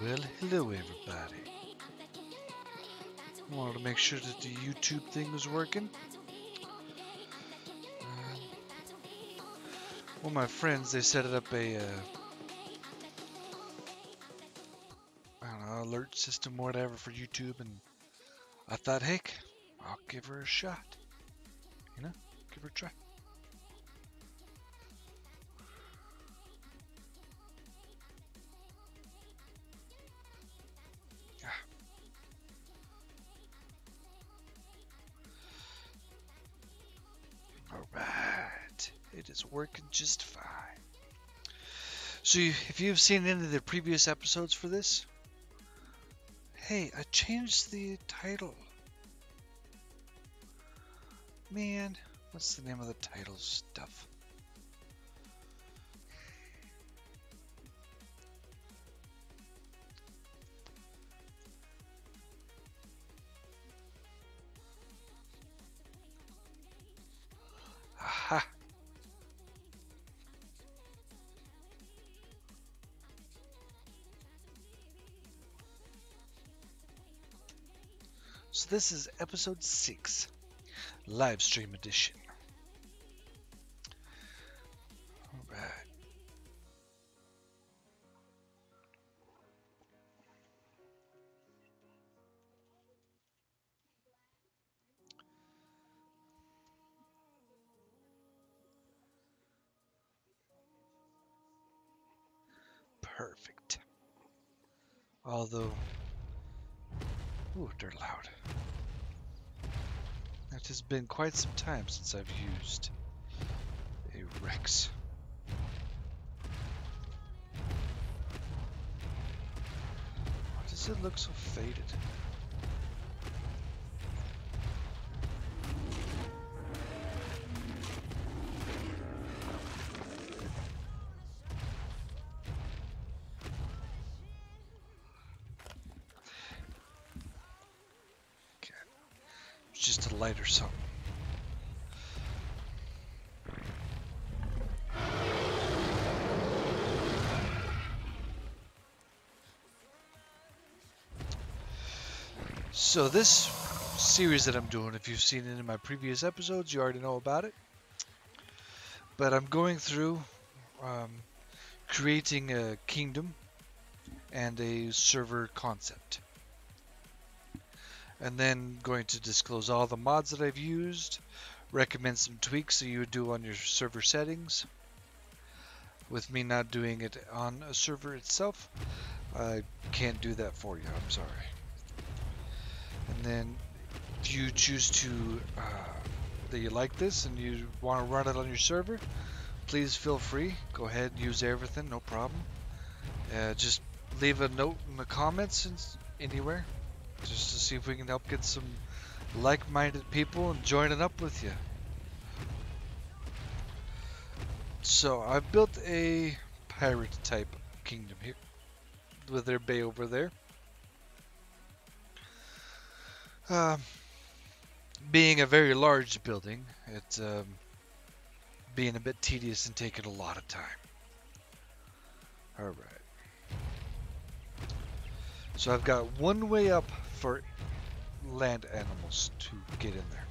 Well, hello everybody. Wanted to make sure that the YouTube thing was working. Well, my friends, they set it up a, I don't know, alert system or whatever for YouTube, and I thought, heck, I'll give her a shot. You know, give her a try. Alright, it is working just fine. So if you've seen any of the previous episodes for this, hey, I changed the title. Man, what's the name of the title stuff? Aha! So this is episode 6, Livestream edition. Alright. Perfect. Although, ooh, they're loud. It has been quite some time since I've used a Rex. Why does it look so faded? Okay. It's just a light or something. So this series that I'm doing, if you've seen it in my previous episodes, you already know about it. But I'm going through creating a kingdom and a server concept. And then going to disclose all the mods that I've used, recommend some tweaks that you would do on your server settings. With me not doing it on a server itself, I can't do that for you, I'm sorry. And then if you choose to, that you like this and you want to run it on your server, please feel free. Go ahead and use everything, no problem. Just leave a note in the comments and anywhere, just to see if we can help get some like-minded people and joining up with you. So I've built a pirate type kingdom here with their bay over there. Being a very large building, it's being a bit tedious and taking a lot of time. Alright. So I've got one way up for land animals to get in there.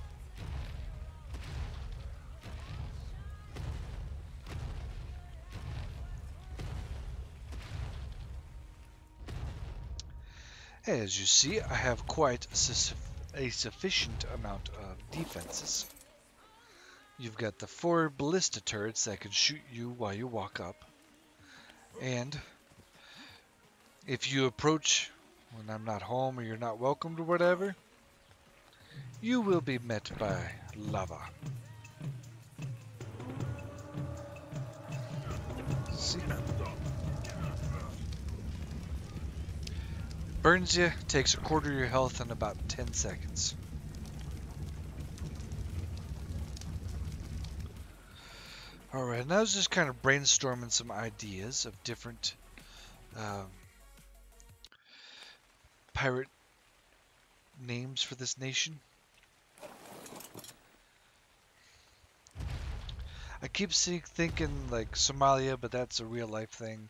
As you see, I have quite a sufficient amount of defenses. You've got the 4 ballista turrets that can shoot you while you walk up. And if you approach when I'm not home or you're not welcomed or whatever, you will be met by lava. See? Burns you, takes a quarter of your health in about 10 seconds. Alright, now I was just kind of brainstorming some ideas of different pirate names for this nation. I keep thinking like Somalia, but that's a real life thing,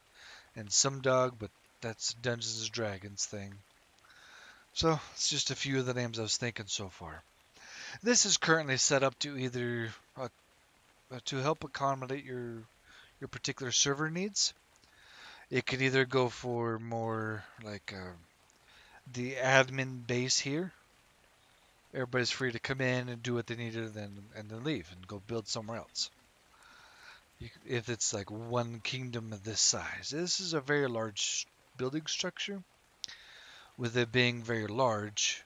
and Sumdog, but That's Dungeons and Dragons thing. So it's just a few of the names I was thinking so far. This is currently set up to either to help accommodate your particular server needs. It could either go for more like the admin base here. Everybody's free to come in and do what they need to, and then leave and go build somewhere else. If it's like one kingdom of this size, this is a very large building structure. With it being very large,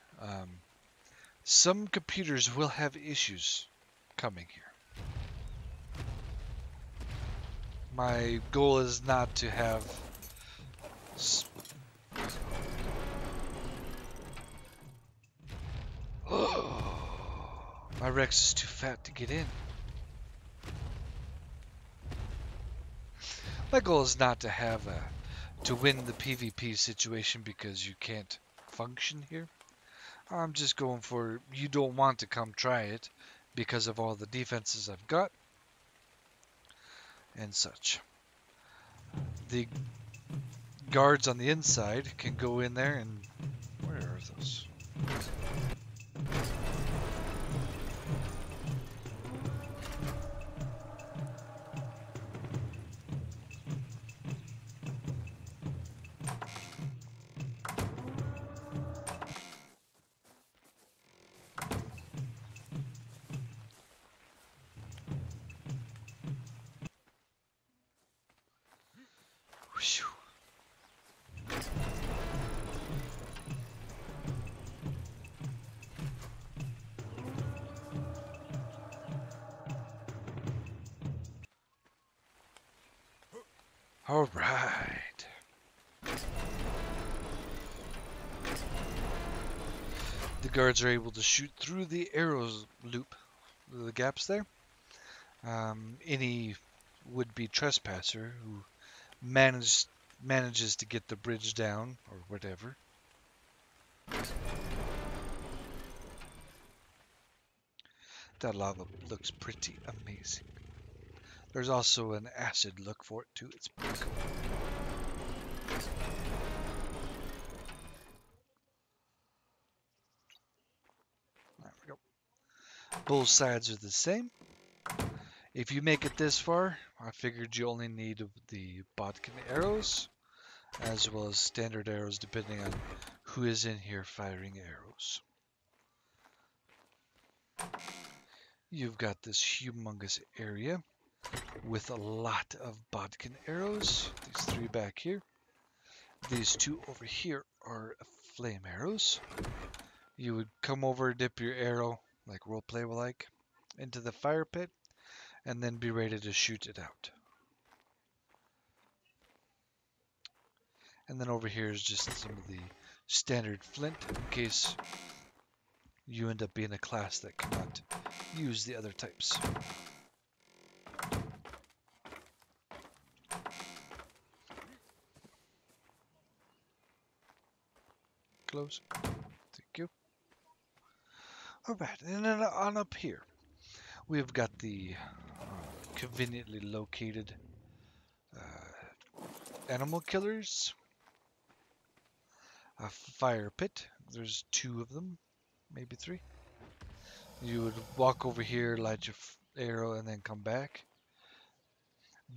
some computers will have issues coming here. My goal is not to have my Rex is too fat to get in. My goal is not to have to win the PvP situation because you can't function here. I'm just going for you don't want to come try it because of all the defenses I've got and such. The guards on the inside can go in there and where are those? Whew. All right. The guards are able to shoot through the arrows loop, the gaps there. Any would-be trespasser who manages to get the bridge down or whatever. That lava looks pretty amazing. There's also an acid look for it too. It's pretty cool. There we go. Both sides are the same. If you make it this far, I figured you only need the bodkin arrows as well as standard arrows depending on who is in here firing arrows. You've got this humongous area with a lot of bodkin arrows. These 3 back here. These 2 over here are flame arrows. You would come over, dip your arrow, like roleplay will like, into the fire pit, and then be ready to shoot it out. And then over here is just some of the standard flint in case you end up being a class that cannot use the other types. Close. Thank you. Alright, and then on up here, we've got the conveniently located animal killers. A fire pit. There's 2 of them, maybe 3. You would walk over here, light your arrow, and then come back.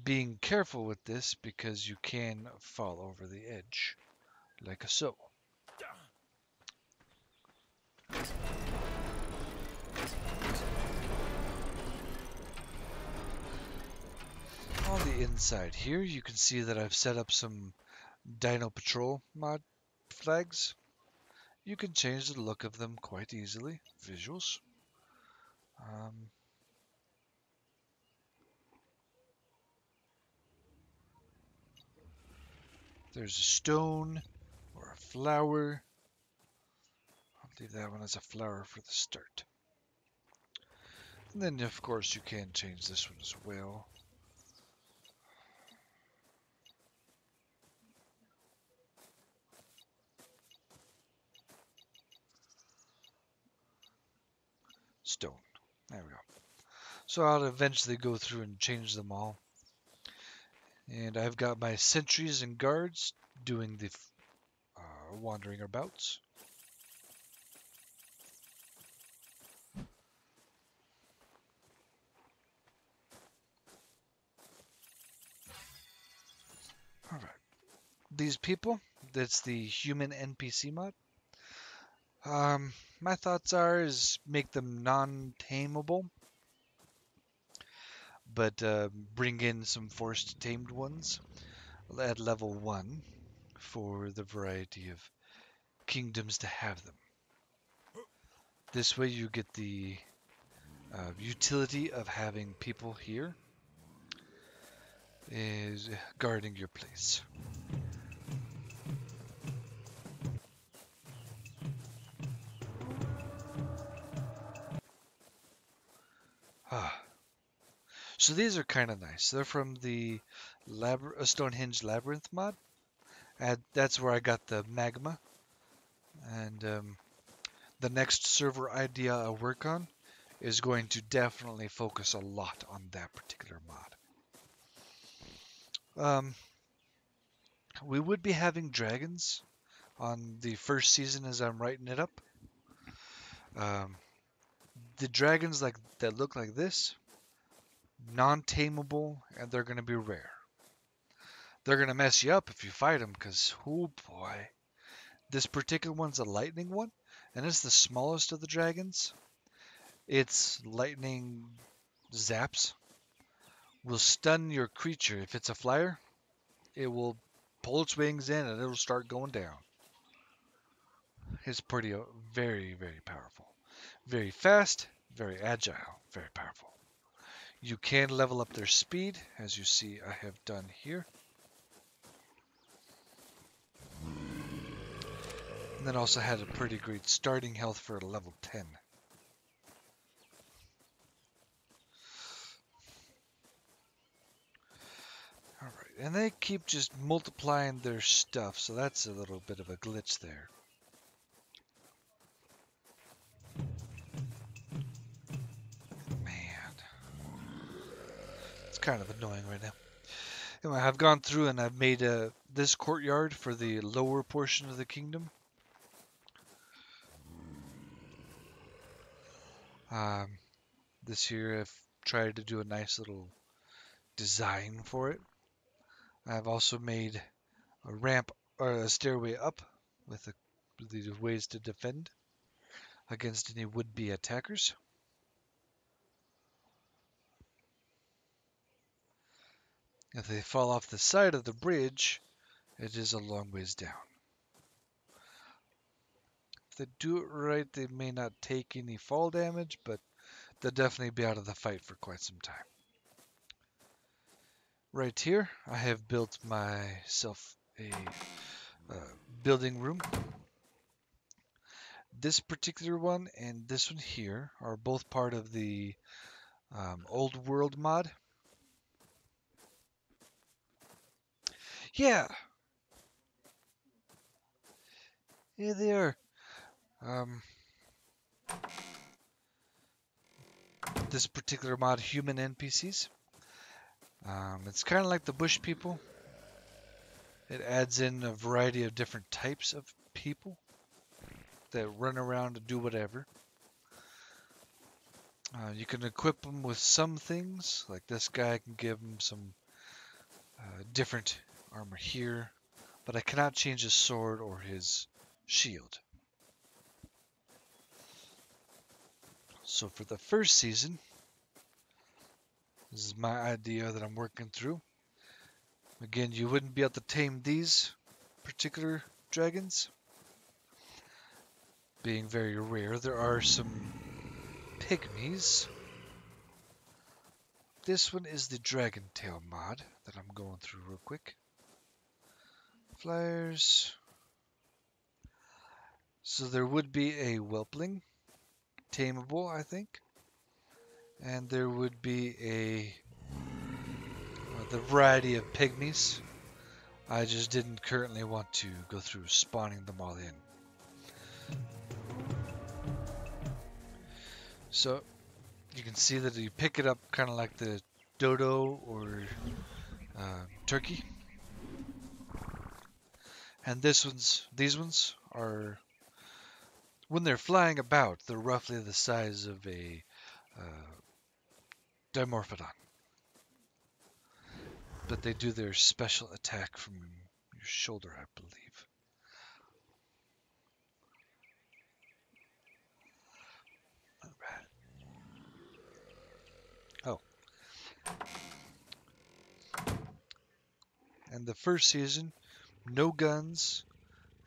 Being careful with this because you can fall over the edge, like so. On the inside here, you can see that I've set up some Dino Patrol mod flags. You can change the look of them quite easily. Visuals. There's a stone or a flower. I'll leave that one as a flower for the start. And then, of course, you can change this one as well. Stone. There we go. So I'll eventually go through and change them all. And I've got my sentries and guards doing the wandering abouts. All right. These people, that's the human NPC mod. My thoughts are is make them non-tameable, but bring in some forced tamed ones at level 1 for the variety of kingdoms to have them. This way you get the utility of having people here is guarding your place. Ah, so these are kind of nice. They're from the Stonehenge Labyrinth mod. And that's where I got the magma. And the next server idea I work on is going to definitely focus a lot on that particular mod. We would be having dragons on the first season as I'm writing it up. Um, the dragons that look like this, non-tameable, and they're going to be rare. They're going to mess you up if you fight them, because, oh boy, this particular one's a lightning one, and it's the smallest of the dragons. Its lightning zaps will stun your creature. If it's a flyer, it will pull its wings in and it'll start going down. It's pretty, very, very powerful. Very fast, very agile, very powerful. You can level up their speed, as you see I have done here. And then also had a pretty great starting health for a level 10. Alright, and they keep just multiplying their stuff, so that's a little bit of a glitch there. Man, it's kind of annoying right now. Anyway, I've gone through and I've made this courtyard for the lower portion of the kingdom. This here I've tried to do a nice little design for it. I've also made a ramp or a stairway up with the ways to defend against any would-be attackers. If they fall off the side of the bridge, it is a long ways down. If they do it right, they may not take any fall damage, but they'll definitely be out of the fight for quite some time. Right here, I have built myself a building room. This particular one and this one here are both part of the Old World mod. Yeah, yeah, they are. This particular mod, human NPCs. It's kind of like the bush people. It adds in a variety of different types of people that run around and do whatever. You can equip them with some things, like this guy. I can give him some different armor here, but I cannot change his sword or his shield. So for the first season, this is my idea that I'm working through. Again, you wouldn't be able to tame these particular dragons, being very rare. There are some pygmies. This one is the Dragon Tail mod that I'm going through real quick. Flyers. So there would be a whelpling, tameable, I think. And there would be the variety of pygmies. I just didn't currently want to go through spawning them all in. So you can see that you pick it up kind of like the dodo or turkey. And these ones are, when they're flying about, they're roughly the size of a Dimorphodon. But they do their special attack from your shoulder, I believe. Oh. And the first season, no guns.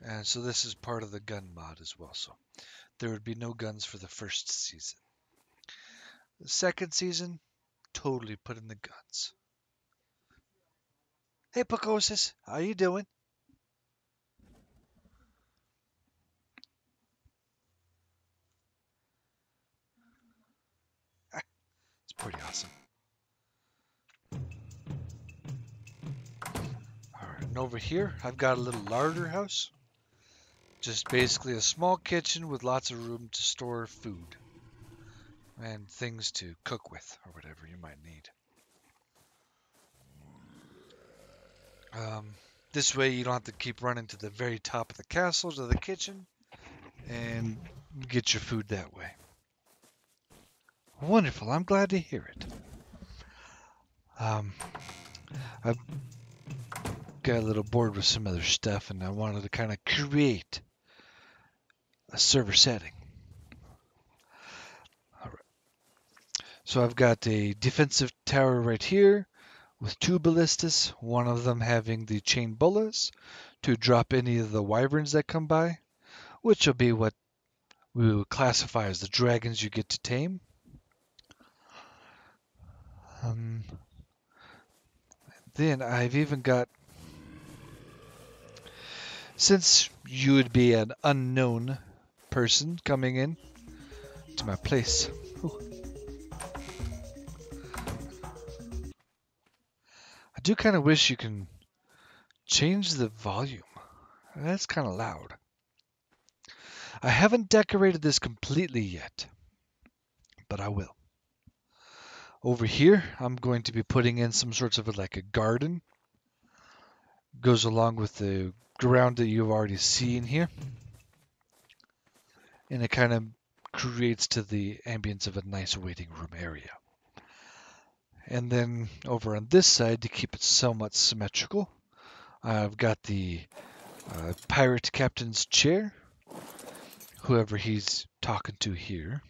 And so this is part of the gun mod as well. So there would be no guns for the first season. The second season, totally put in the guns. Hey, Pocosis, how you doing? It's pretty awesome. Alright, and over here, I've got a little larder house. Just basically a small kitchen with lots of room to store food. And things to cook with, or whatever you might need. This way you don't have to keep running to the very top of the castle, to the kitchen, and get your food that way. Wonderful, I'm glad to hear it. I've got a little bored with some other stuff, and I wanted to kind of create a server setting. All right. So I've got a defensive tower right here with 2 ballistas, one of them having the chain bolas to drop any of the wyverns that come by, which will be what we would classify as the dragons you get to tame. Then I've even got, since you would be an unknown person coming in to my place. Ooh. I do kind of wish you can change the volume. That's kind of loud. I haven't decorated this completely yet, but I will. Over here, I'm going to be putting in some sorts of like a garden. Goes along with the ground that you've already seen here. And it kind of creates to the ambience of a nice waiting room area. And then over on this side, to keep it somewhat symmetrical, I've got the pirate captain's chair, whoever he's talking to here.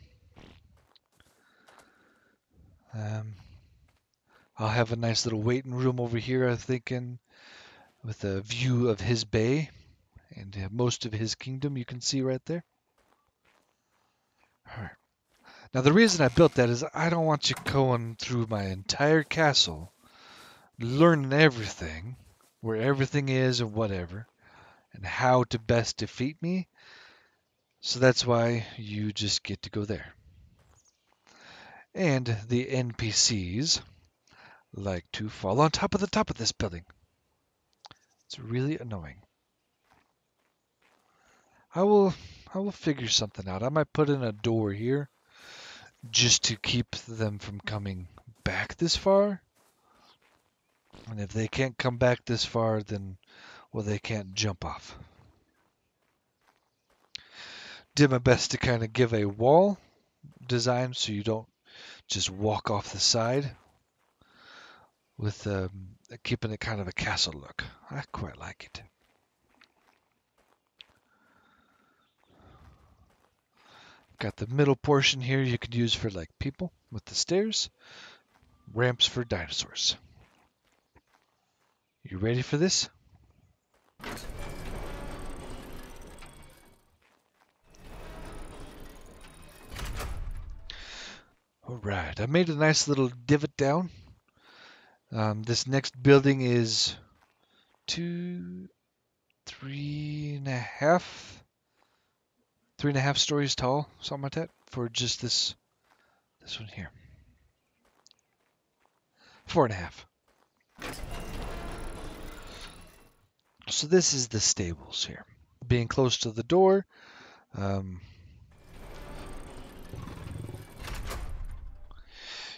I'll have a nice little waiting room over here, I'm thinking, with a view of his bay and most of his kingdom you can see right there. All right. Now the reason I built that is I don't want you going through my entire castle, learning everything, where everything is and whatever, and how to best defeat me. So that's why you just get to go there. And the NPCs like to fall on top of the top of this building. It's really annoying. I will figure something out. I might put in a door here just to keep them from coming back this far. And if they can't come back this far, then, well, they can't jump off. Did my best to kind of give a wall design so you don't just walk off the side, with keeping it kind of a castle look. I quite like it. Got the middle portion here you could use for like people with the stairs, ramps for dinosaurs. You ready for this? Alright, I made a nice little divot down. This next building is 3.5 stories tall, something like that, for just this one here. 4.5. So this is the stables here. Being close to the door,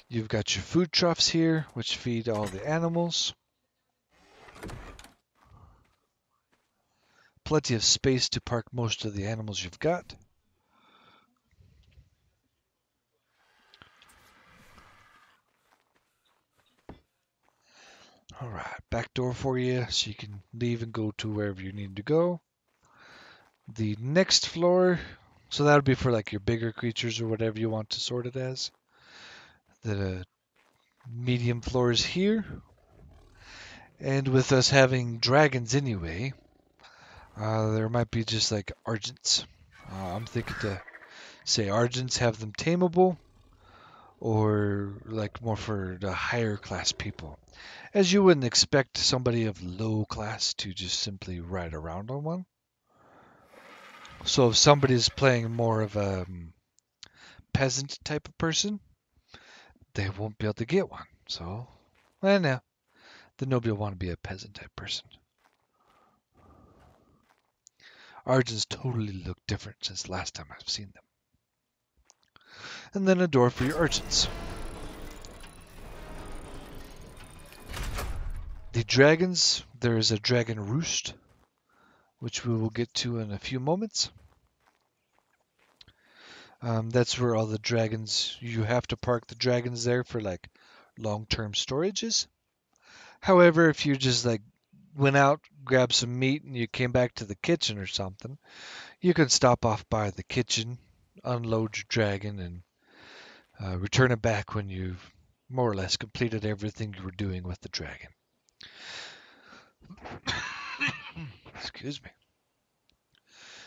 you've got your food troughs here, which feed all the animals. plenty of space to park most of the animals you've got. All right, back door for you so you can leave and go to wherever you need to go. The next floor, so that would be for like your bigger creatures or whatever you want to sort it as. The medium floor is here. And with us having dragons anyway, there might be just like argents. I'm thinking to say argents, have them tameable, or like more for the higher class people. As you wouldn't expect somebody of low class to just simply ride around on one. So if somebody's playing more of a peasant type of person, they won't be able to get one. So, well, no, then nobody will want to be a peasant type person. Argents totally look different since the last time I've seen them. And then a door for your argents. The dragons, there is a dragon roost, which we will get to in a few moments. That's where all the dragons, you have to park the dragons there for like long-term storages. However, if you just like went out, grabbed some meat, and you came back to the kitchen or something, you can stop off by the kitchen, unload your dragon, and return it back when you've more or less completed everything you were doing with the dragon. Excuse me.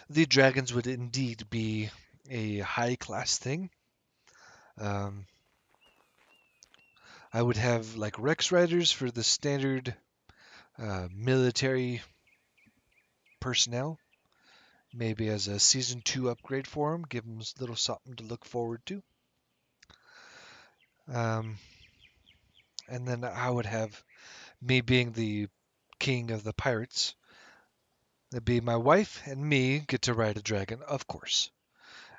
The dragons would indeed be a high class thing. Um, I would have like Rex Riders for the standard military personnel. Maybe as a season 2 upgrade for them, give them a little something to look forward to. Um, and then I would have me being the king of the pirates. That'd be my wife and me get to ride a dragon, of course.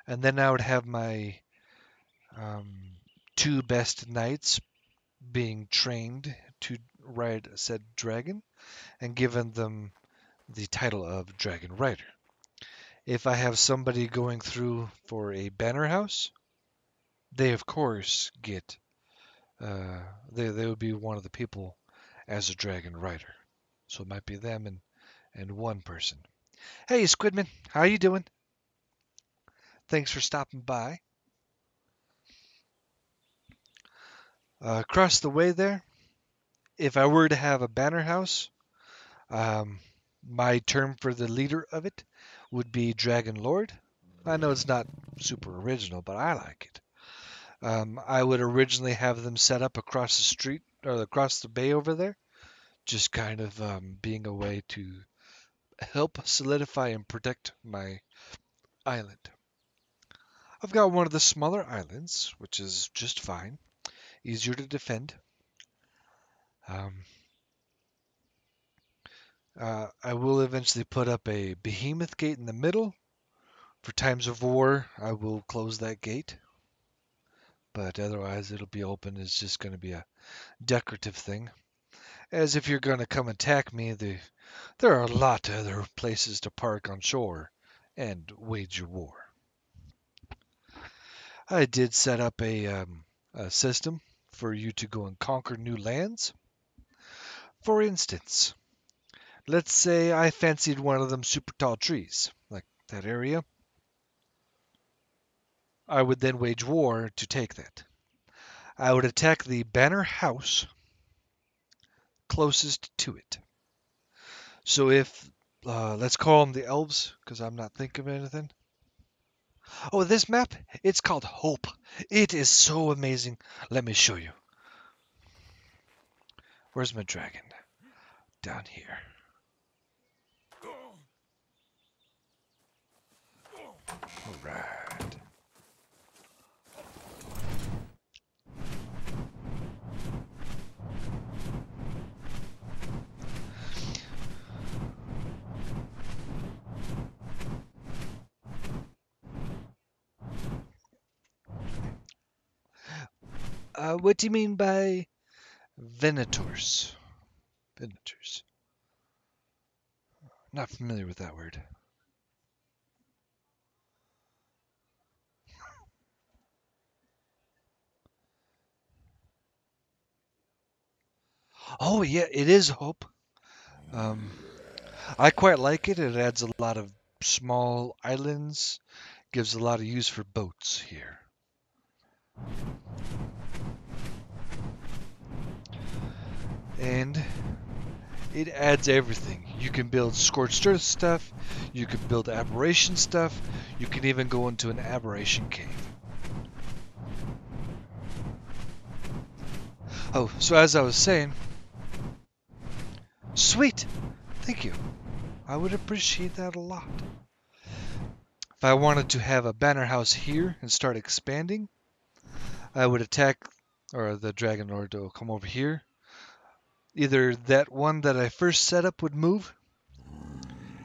And then I would have my um, 2 best knights being trained to ride said dragon and given them the title of Dragon Rider. If I have somebody going through for a banner house, they of course get they would be one of the people as a Dragon Rider. So it might be them and one person. Hey Squidman, how you doing? Thanks for stopping by. Across the way there, if I were to have a banner house, um, my term for the leader of it would be Dragon Lord. I know it's not super original, but I like it. I would originally have them set up across the street or across the bay over there, just kind of being a way to help solidify and protect my island. I've got one of the smaller islands, which is just fine, easier to defend. Um, I will eventually put up a behemoth gate in the middle. For times of war, I will close that gate, but otherwise it'll be open. It's just going to be a decorative thing. As if you're going to come attack me, there are a lot of other places to park on shore and wage your war. I did set up a system for you to go and conquer new lands. For instance, let's say I fancied one of them super tall trees, like that area. I would then wage war to take that. I would attack the banner house closest to it. So if, let's call them the elves, because I'm not thinking of anything. Oh, this map, it's called Hope. It is so amazing. Let me show you. Where's my dragon? Down here. All right. What do you mean by Venators? Venators. Not familiar with that word. Oh yeah, it is hope. Um, I quite like it. It adds a lot of small islands, gives a lot of use for boats here. And it adds everything. You can build scorched earth stuff, you can build aberration stuff, you can even go into an aberration cave. Oh, so as I was saying, sweet, thank you. I would appreciate that a lot. If I wanted to have a banner house here and start expanding, I would attack, or the Dragon Lord will come over here. Either that one that I first set up would move,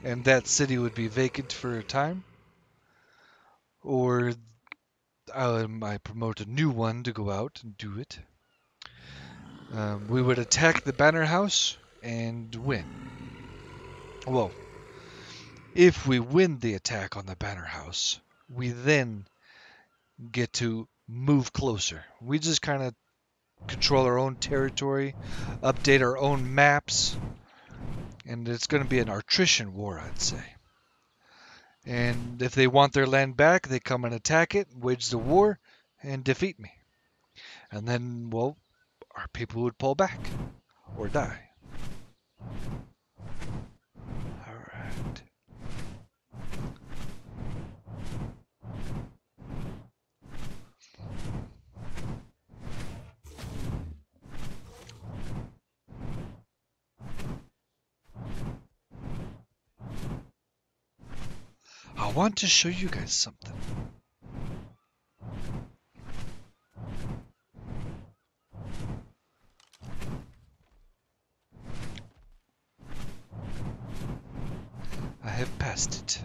and that city would be vacant for a time, or I promote a new one to go out and do it. We would attack the banner house and win. Well, if we win the attack on the banner house, we then get to move closer. We just kind of control our own territory, update our own maps, and it's going to be an attrition war, I'd say. And if they want their land back, they come and attack it, wage the war, and defeat me. And then, well, our people would pull back or die. Alright. I want to show you guys something. I have passed it.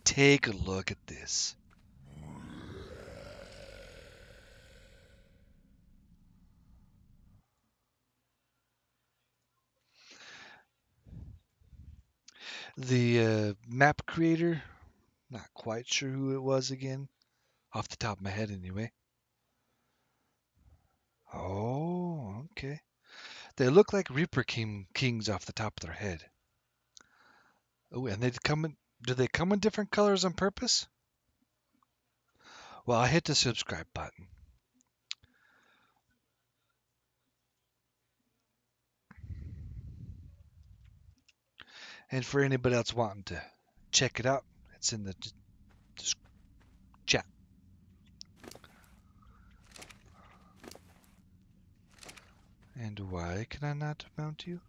Take a look at this. The map creator, not quite sure who it was again, off the top of my head anyway. Oh, okay. They look like Reaper Kings off the top of their head. Oh, and do they come in different colors on purpose? Well, I hit the subscribe button. And for anybody else wanting to check it out, it's in the chat. And why can I not mount you?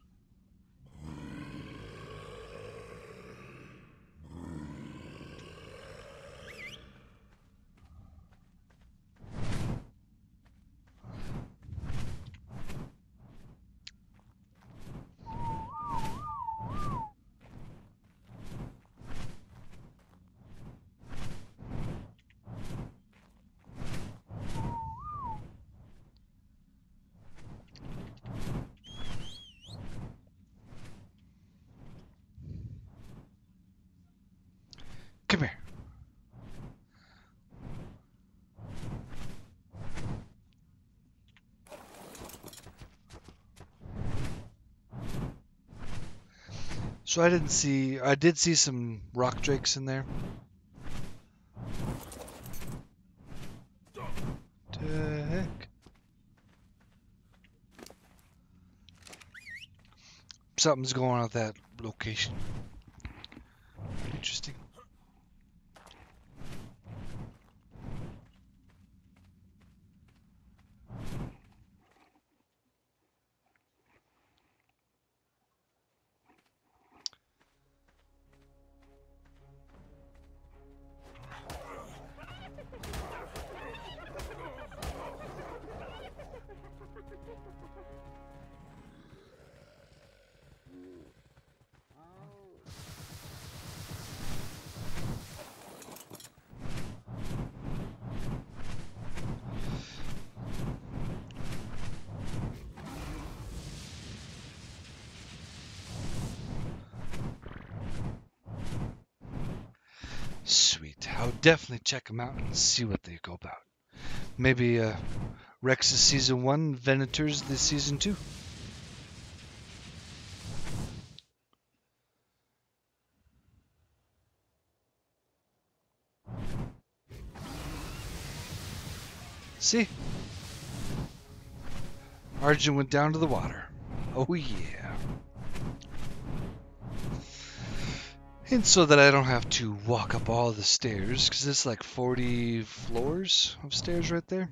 Come here. So I did see some rock drakes in there. The heck? Something's going on at that location. Interesting. Sweet. I'll definitely check them out and see what they go about. Maybe Rex is season 1, Venator's the season 2. See? Arjun went down to the water. Oh yeah. And so that I don't have to walk up all the stairs, because it's like 40 floors of stairs right there.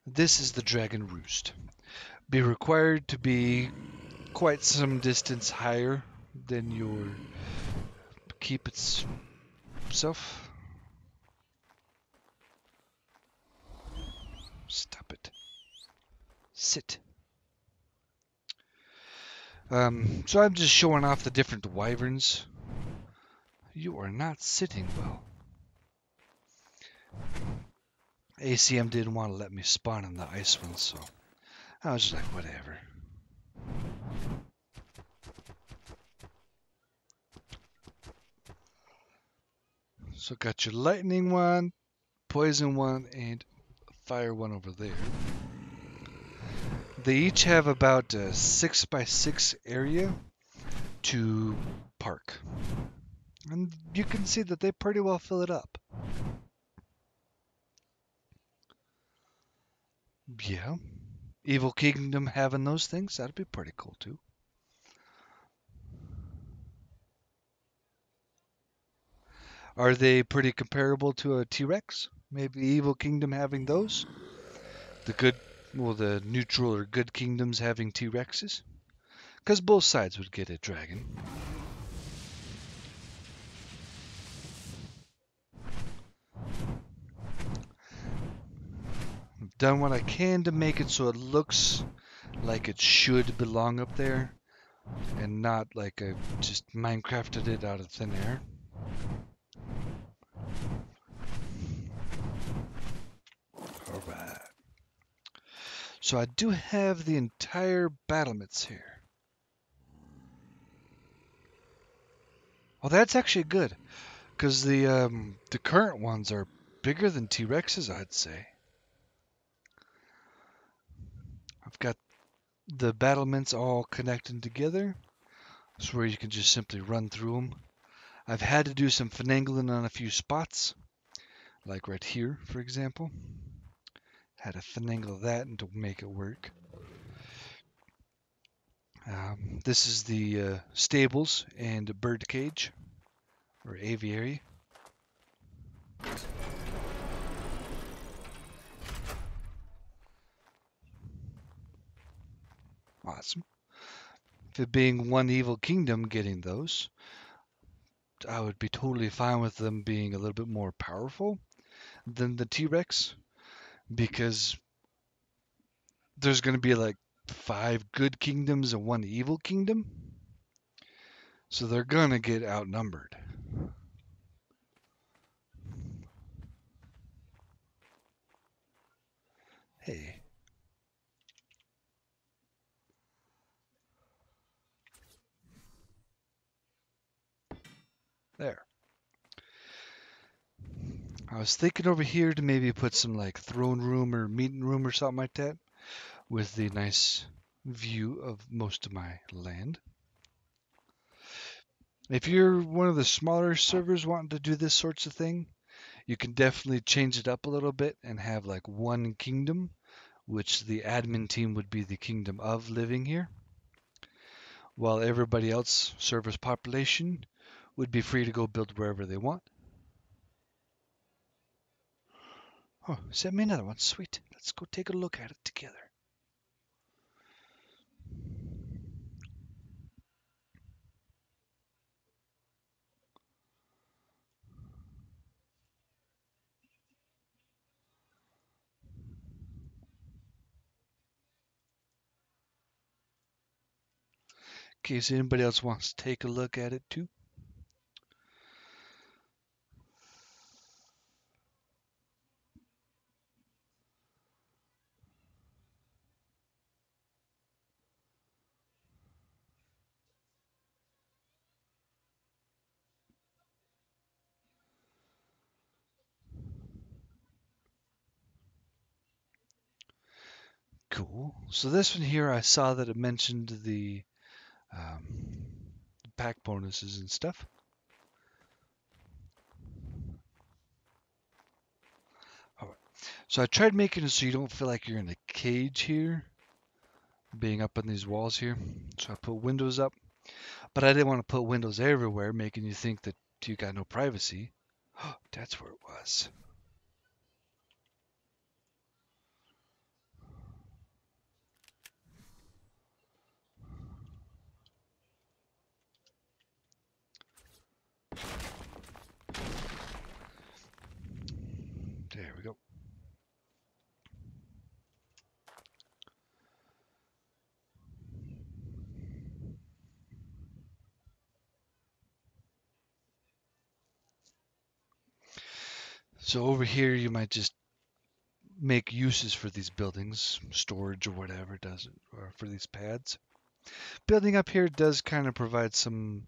This is the Dragon Roost. Be required to be quite some distance higher than your keep itself. Stop it. Sit. So I'm just showing off the different wyverns. You are not sitting well. ACM didn't want to let me spawn in the ice one, so I was just like, whatever. So got your lightning one, poison one, and fire one over there. They each have about a 6x6 area to park. And you can see that they pretty well fill it up. Yeah. Evil Kingdom having those things, that'd be pretty cool too. Are they pretty comparable to a T-Rex? Maybe Evil Kingdom having those? The neutral or good kingdoms having T-Rexes? Because both sides would get a dragon. I've done what I can to make it so it looks like it should belong up there, and not like I just Minecrafted it out of thin air. Alright. So I do have the entire battlements here. Well, that's actually good, because the current ones are bigger than T-Rexes, I'd say. I've got the battlements all connected together, so where you can just simply run through them. I've had to do some finagling on a few spots, like right here, for example. Had to finagle that and to make it work. This is the stables and bird cage, or aviary. Awesome. If it being one evil kingdom getting those, I would be totally fine with them being a little bit more powerful than the T-Rex, because there's going to be like 5 good kingdoms and 1 evil kingdom. So they're going to get outnumbered. Hey. There. I was thinking over here to maybe put some like throne room or meeting room or something like that, with the nice view of most of my land. If you're one of the smaller servers wanting to do this sorts of thing, you can definitely change it up a little bit and have like 1 kingdom, which the admin team would be the kingdom of living here, while everybody else, server's population, would be free to go build wherever they want. Oh, send me another one. Sweet. Let's go take a look at it together. In case anybody else wants to take a look at it too. cool. So this one here, I saw that it mentioned the pack bonuses and stuff. All right. So I tried making it so you don't feel like you're in a cage here, being up on these walls here. So I put windows up, but I didn't want to put windows everywhere, making you think that you got no privacy. That's where it was. There we go. So over here, you might just make uses for these buildings, storage or whatever it does, or for these pads. Building up here does kind of provide some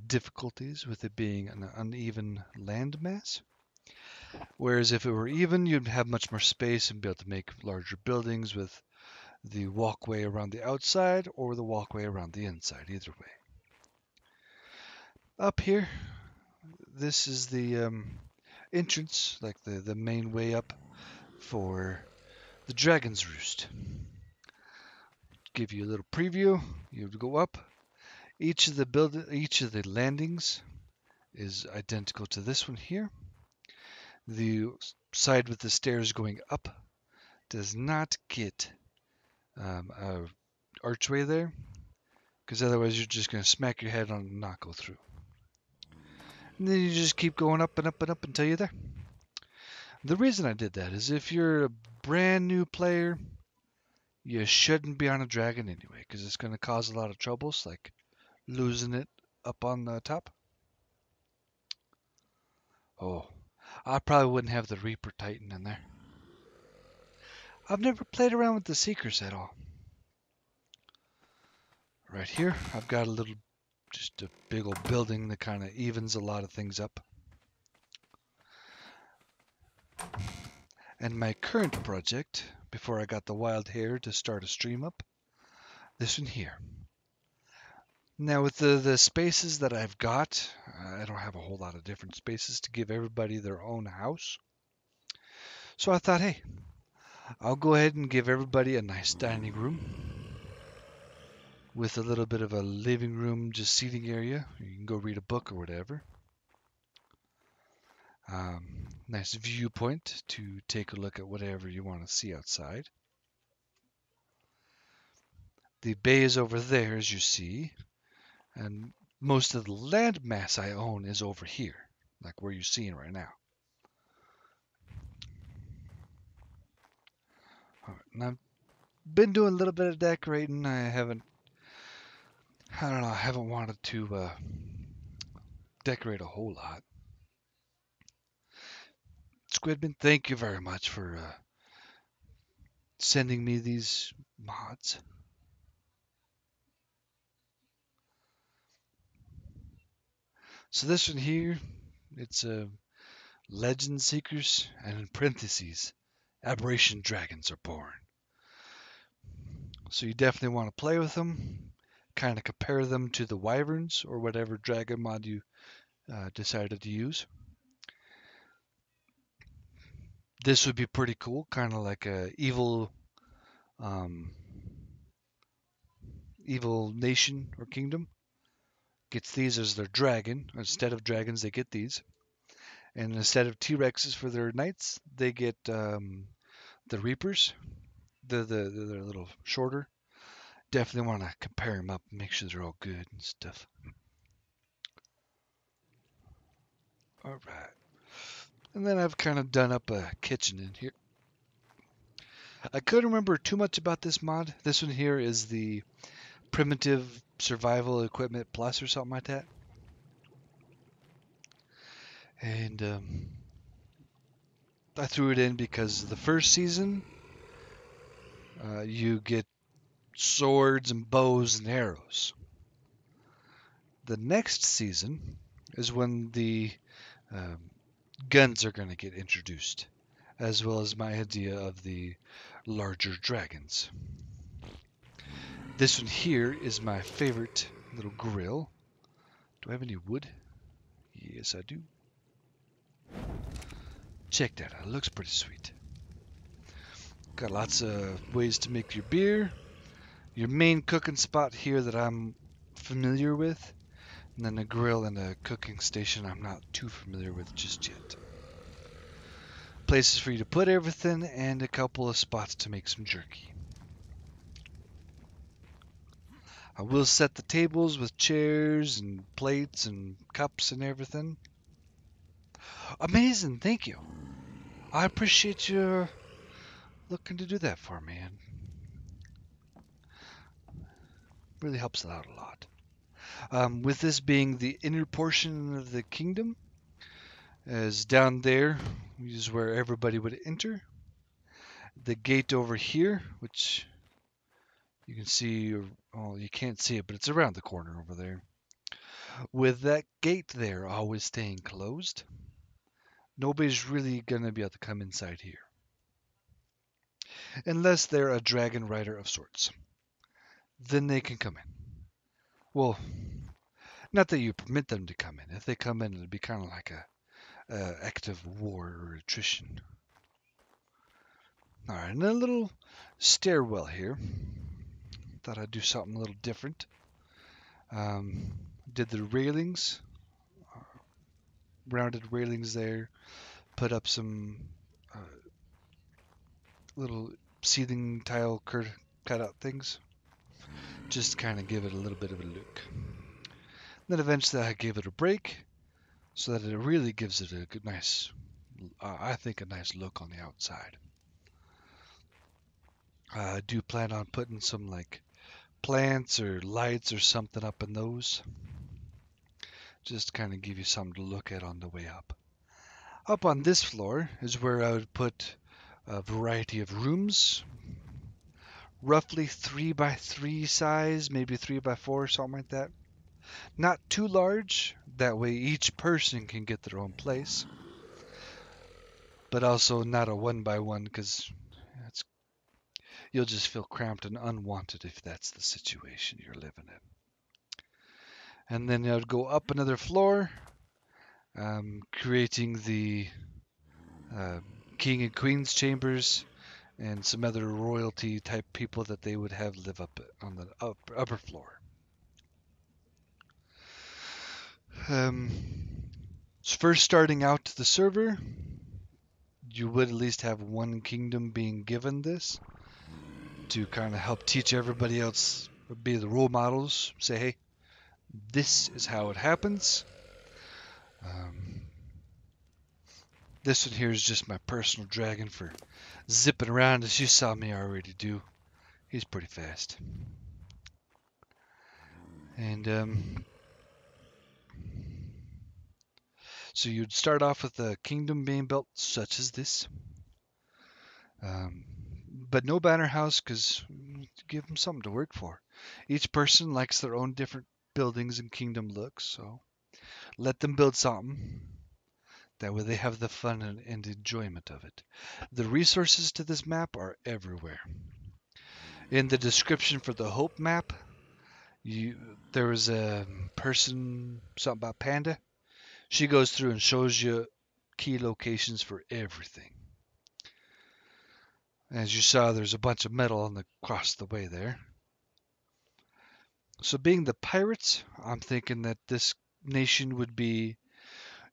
difficulties with it being an uneven landmass. Whereas if it were even, you'd have much more space and be able to make larger buildings with the walkway around the outside or the walkway around the inside, either way. Up here, this is the entrance, like the main way up for the Dragon's Roost. Give you a little preview. You go up. Each of the landings is identical to this one here. The side with the stairs going up does not get a archway there, because otherwise you're just going to smack your head on and not go through. And then you just keep going up and up and up until you're there. The reason I did that is if you're a brand new player, you shouldn't be on a dragon anyway, because it's going to cause a lot of troubles, like losing it up on the top. Oh, I probably wouldn't have the Reaper Titan in there. I've never played around with the Seekers at all. Right here, I've got just a big old building that kind of evens a lot of things up. And my current project, before I got the wild hair to start a stream up, this one here. Now with the spaces that I've got, I don't have a whole lot of different spaces to give everybody their own house. So I thought, hey, I'll go ahead and give everybody a nice dining room with a little bit of a living room, just seating area. You can go read a book or whatever. Nice viewpoint to take a look at whatever you want to see outside. The bay is over there, as you see, and most of the land mass I own is over here, like where you're seeing right now. All right, and I've been doing a little bit of decorating. I haven't wanted to decorate a whole lot. Squidman, thank you very much for sending me these mods. So this one here, it's Legend Seekers, and in parentheses, Aberration Dragons are born. So you definitely want to play with them, kind of compare them to the Wyverns or whatever dragon mod you decided to use. This would be pretty cool, kind of like a evil nation or kingdom. Gets these as their dragon. Instead of dragons, they get these. And instead of T-Rexes for their knights, they get the Reapers. They're a little shorter. Definitely want to compare them up and make sure they're all good and stuff. All right. And then I've kind of done up a kitchen in here. I couldn't remember too much about this mod. This one here is the Primitive Survival Equipment Plus or something like that. And I threw it in because the first season you get swords and bows and arrows. The next season is when the guns are going to get introduced, as well as my idea of the larger dragons. This one here is my favorite little grill. Do I have any wood? Yes, I do. Check that out. It looks pretty sweet. Got lots of ways to make your beer. Your main cooking spot here that I'm familiar with, and then a grill and a cooking station I'm not too familiar with just yet. Places for you to put everything, and a couple of spots to make some jerky. I will set the tables with chairs and plates and cups and everything. Amazing, thank you. I appreciate you looking to do that for me, and really helps it out a lot. With this being the inner portion of the kingdom, as down there is where everybody would enter. The gate over here, which you can see, well, you can't see it, but it's around the corner over there. With that gate there always staying closed, nobody's really going to be able to come inside here. Unless they're a dragon rider of sorts. Then they can come in. Well, not that you permit them to come in. If they come in, it'd be kind of like a act of war or attrition. Alright, and a little stairwell here. Thought I'd do something a little different. Did the railings, rounded railings there. Put up some little ceiling tile cut-out things. Just kind of give it a little bit of a look. Then eventually I gave it a break so that it really gives it a good, nice, I think a nice look on the outside. I do plan on putting some like plants or lights or something up in those. Just kind of give you something to look at on the way up. Up on this floor is where I would put a variety of rooms. Roughly 3x3 size, maybe 3x4, something like that. Not too large, that way each person can get their own place. But also not a 1x1 because you'll just feel cramped and unwanted if that's the situation you're living in. And then I would go up another floor, creating the king and queen's chambers and some other royalty type people that they would have live up on the upper floor. First starting out the server, you would at least have one kingdom being given this to kind of help teach everybody else, be the role models, say, hey, this is how it happens. This one here is just my personal dragon for zipping around, as you saw me already do. He's pretty fast. And so you'd start off with a kingdom being built such as this. But no banner house, because give them something to work for. Each person likes their own different buildings and kingdom looks, so let them build something. That way they have the fun and enjoyment of it. The resources to this map are everywhere. In the description for the Hope map, there was a person, something about Panda. She goes through and shows you key locations for everything. As you saw, there's a bunch of metal across the way there. So being the pirates, I'm thinking that this nation would be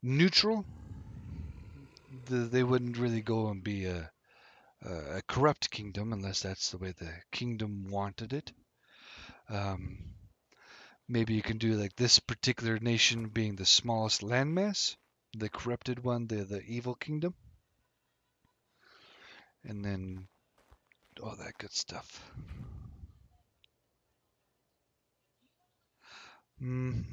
neutral. They wouldn't really go and be a corrupt kingdom unless that's the way the kingdom wanted it. Maybe you can do like this particular nation being the smallest landmass, the corrupted one, the evil kingdom. And then all that good stuff. If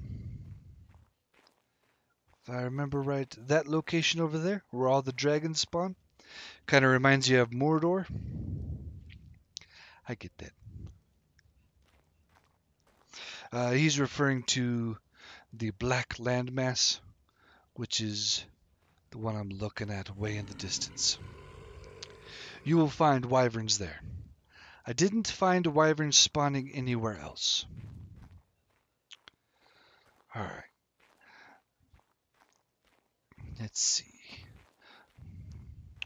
I remember right, that location over there, where all the dragons spawn, kind of reminds you of Mordor. I get that. He's referring to the black landmass, which is the one I'm looking at way in the distance. you will find wyverns there. I didn't find wyverns spawning anywhere else. Alright. Let's see.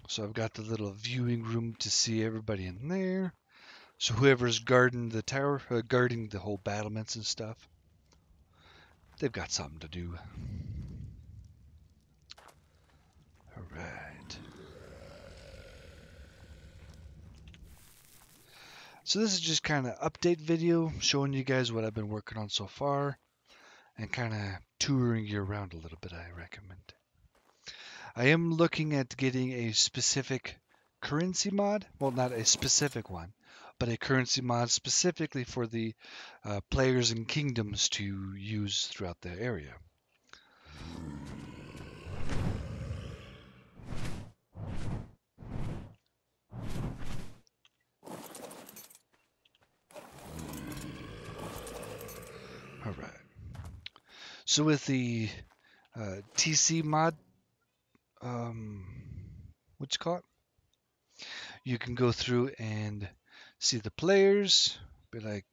So I've got the little viewing room to see everybody in there. So whoever's guarding the tower, guarding the whole battlements and stuff, they've got something to do. Alright. So this is just kind of update video showing you guys what I've been working on so far and kind of touring you around a little bit, I recommend. I am looking at getting a specific currency mod. Well, not a specific one, but a currency mod specifically for the players and kingdoms to use throughout the area. All right. So with the TC mod, what you call it? You can go through and see the players, be like,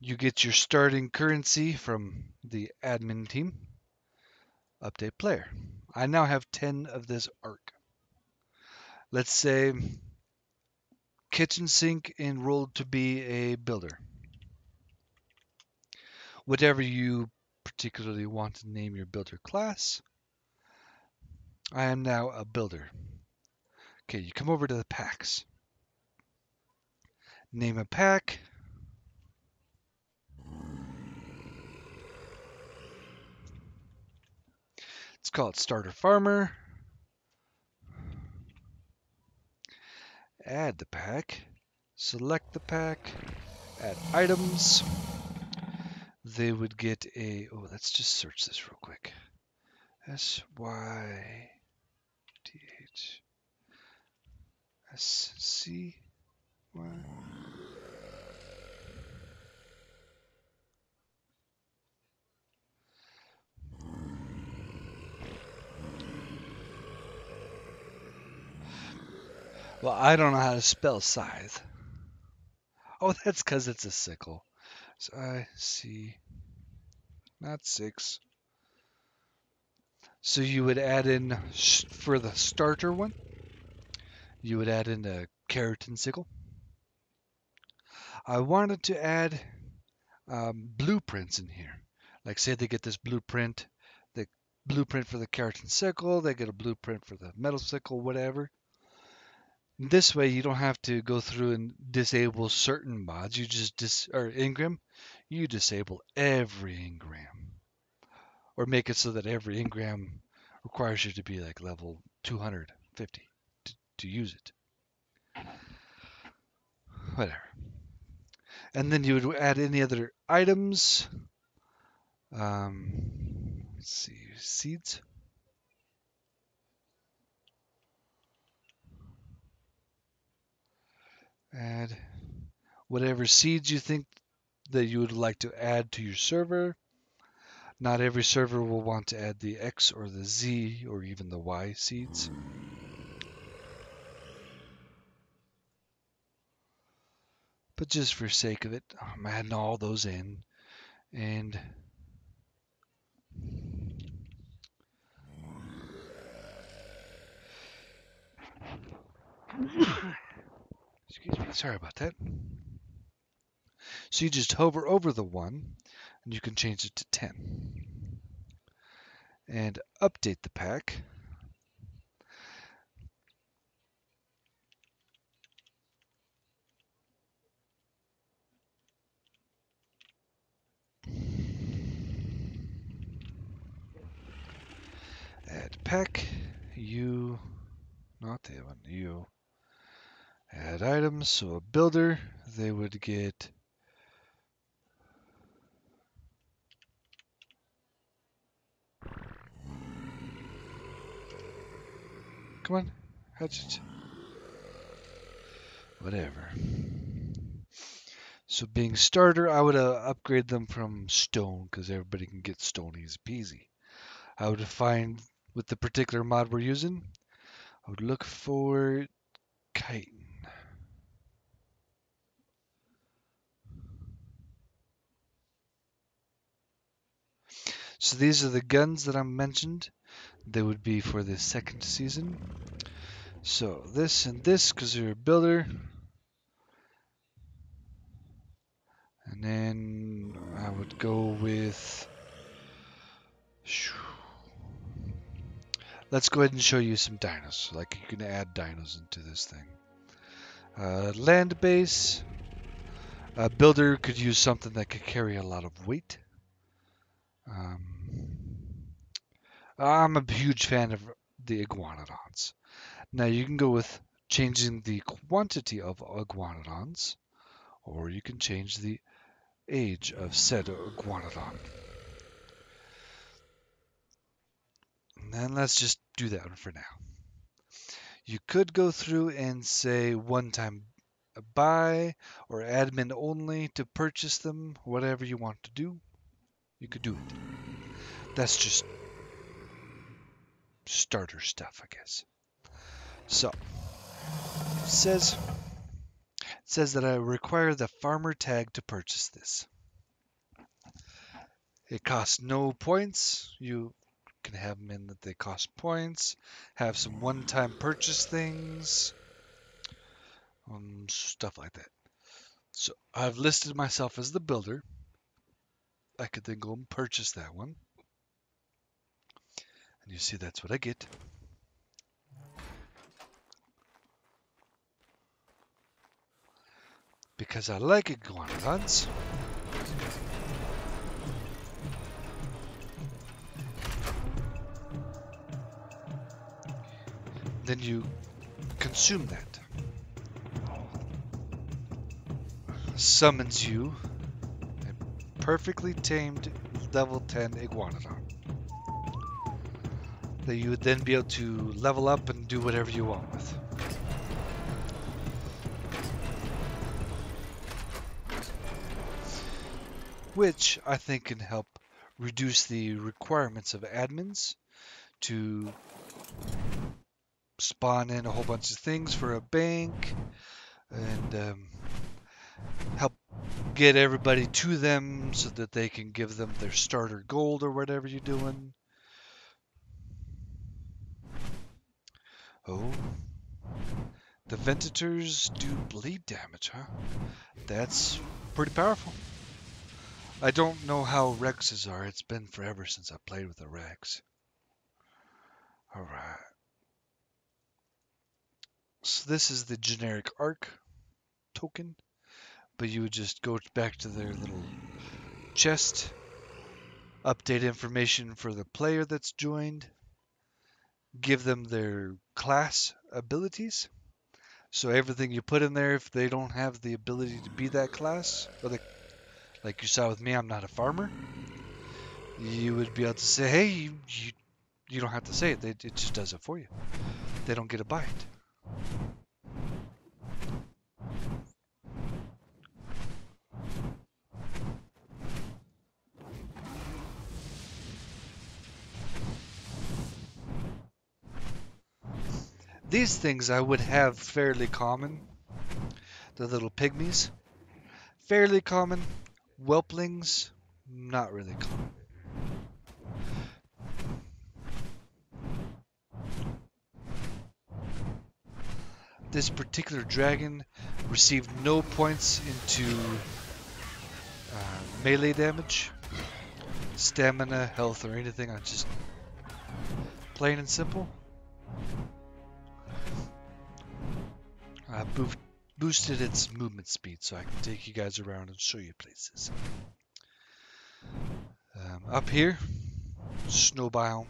you get your starting currency from the admin team. Update player. I now have 10 of this arc. Let's say kitchen sink enrolled to be a builder. Whatever you particularly want to name your builder class. I am now a builder. Okay, you come over to the packs. Name a pack. It's called Starter Farmer. Add the pack. Select the pack. Add items. They would get a... Oh, let's just search this real quick. SYTH. SCY. Well, I don't know how to spell scythe. Oh, that's because it's a sickle. So I see. Not 6. So you would add in, for the starter one, you would add in a keratin sickle. I wanted to add blueprints in here. Like say they get this blueprint, the blueprint for the keratin sickle, they get a blueprint for the metal sickle, whatever. This way you don't have to go through and disable certain mods. You just or engram, you disable every engram. Or make it so that every engram requires you to be like level 250 to use it. Whatever. And then you would add any other items. Let's see, seeds. Add whatever seeds you think that you would like to add to your server. Not every server will want to add the X or the Z or even the Y seeds. But just for sake of it, I'm adding all those in. And excuse me, sorry about that. So you just hover over the 1 and you can change it to 10. And update the pack. Add pack. You, not the one, you. Add items. So a builder, they would get come on, hatchet. Whatever. So being starter, I would upgrade them from stone because everybody can get stone easy peasy. I would find with the particular mod we're using, I would look for Kytchen. So these are the guns that I mentioned. They would be for the second season. So this and this, because you're a builder. And then I would go with... Let's go ahead and show you some dinos. Like, you can add dinos into this thing. Land base. A builder could use something that could carry a lot of weight. I'm a huge fan of the iguanodons. Now you can go with changing the quantity of iguanodons, or you can change the age of said iguanodon. And then let's just do that one for now. You could go through and say one-time buy or admin only to purchase them, whatever you want to do. You could do it. That's just starter stuff, I guess. So, it says that I require the farmer tag to purchase this. It costs no points. You can have them in that they cost points. Have some one-time purchase things. Stuff like that. So I've listed myself as the builder. I could then go and purchase that one. And you see that's what I get. Because I like iguanodons. Then you consume that. Summons you a perfectly tamed level 10 iguanodon that you would then be able to level up and do whatever you want with. Which I think can help reduce the requirements of admins to spawn in a whole bunch of things for a bank and help get everybody to them so that they can give them their starter gold or whatever you're doing. Oh, the Ventators do bleed damage, huh? That's pretty powerful. I don't know how Rexes are. It's been forever since I played with a Rex. Alright. So this is the generic ARC token, but you would just go back to their little chest, update information for the player that's joined, give them their class abilities. So everything you put in there, if they don't have the ability to be that class, or like you saw with me, I'm not a farmer, you would be able to say, hey, you don't have to say it. It just does it for you. They don't get a bite. These things I would have fairly common. The little pygmies. Fairly common. Whelplings, not really common. This particular dragon received no points into melee damage, stamina, health, or anything. I just plain and simple. I boosted its movement speed so I can take you guys around and show you places. Up here, snow biome.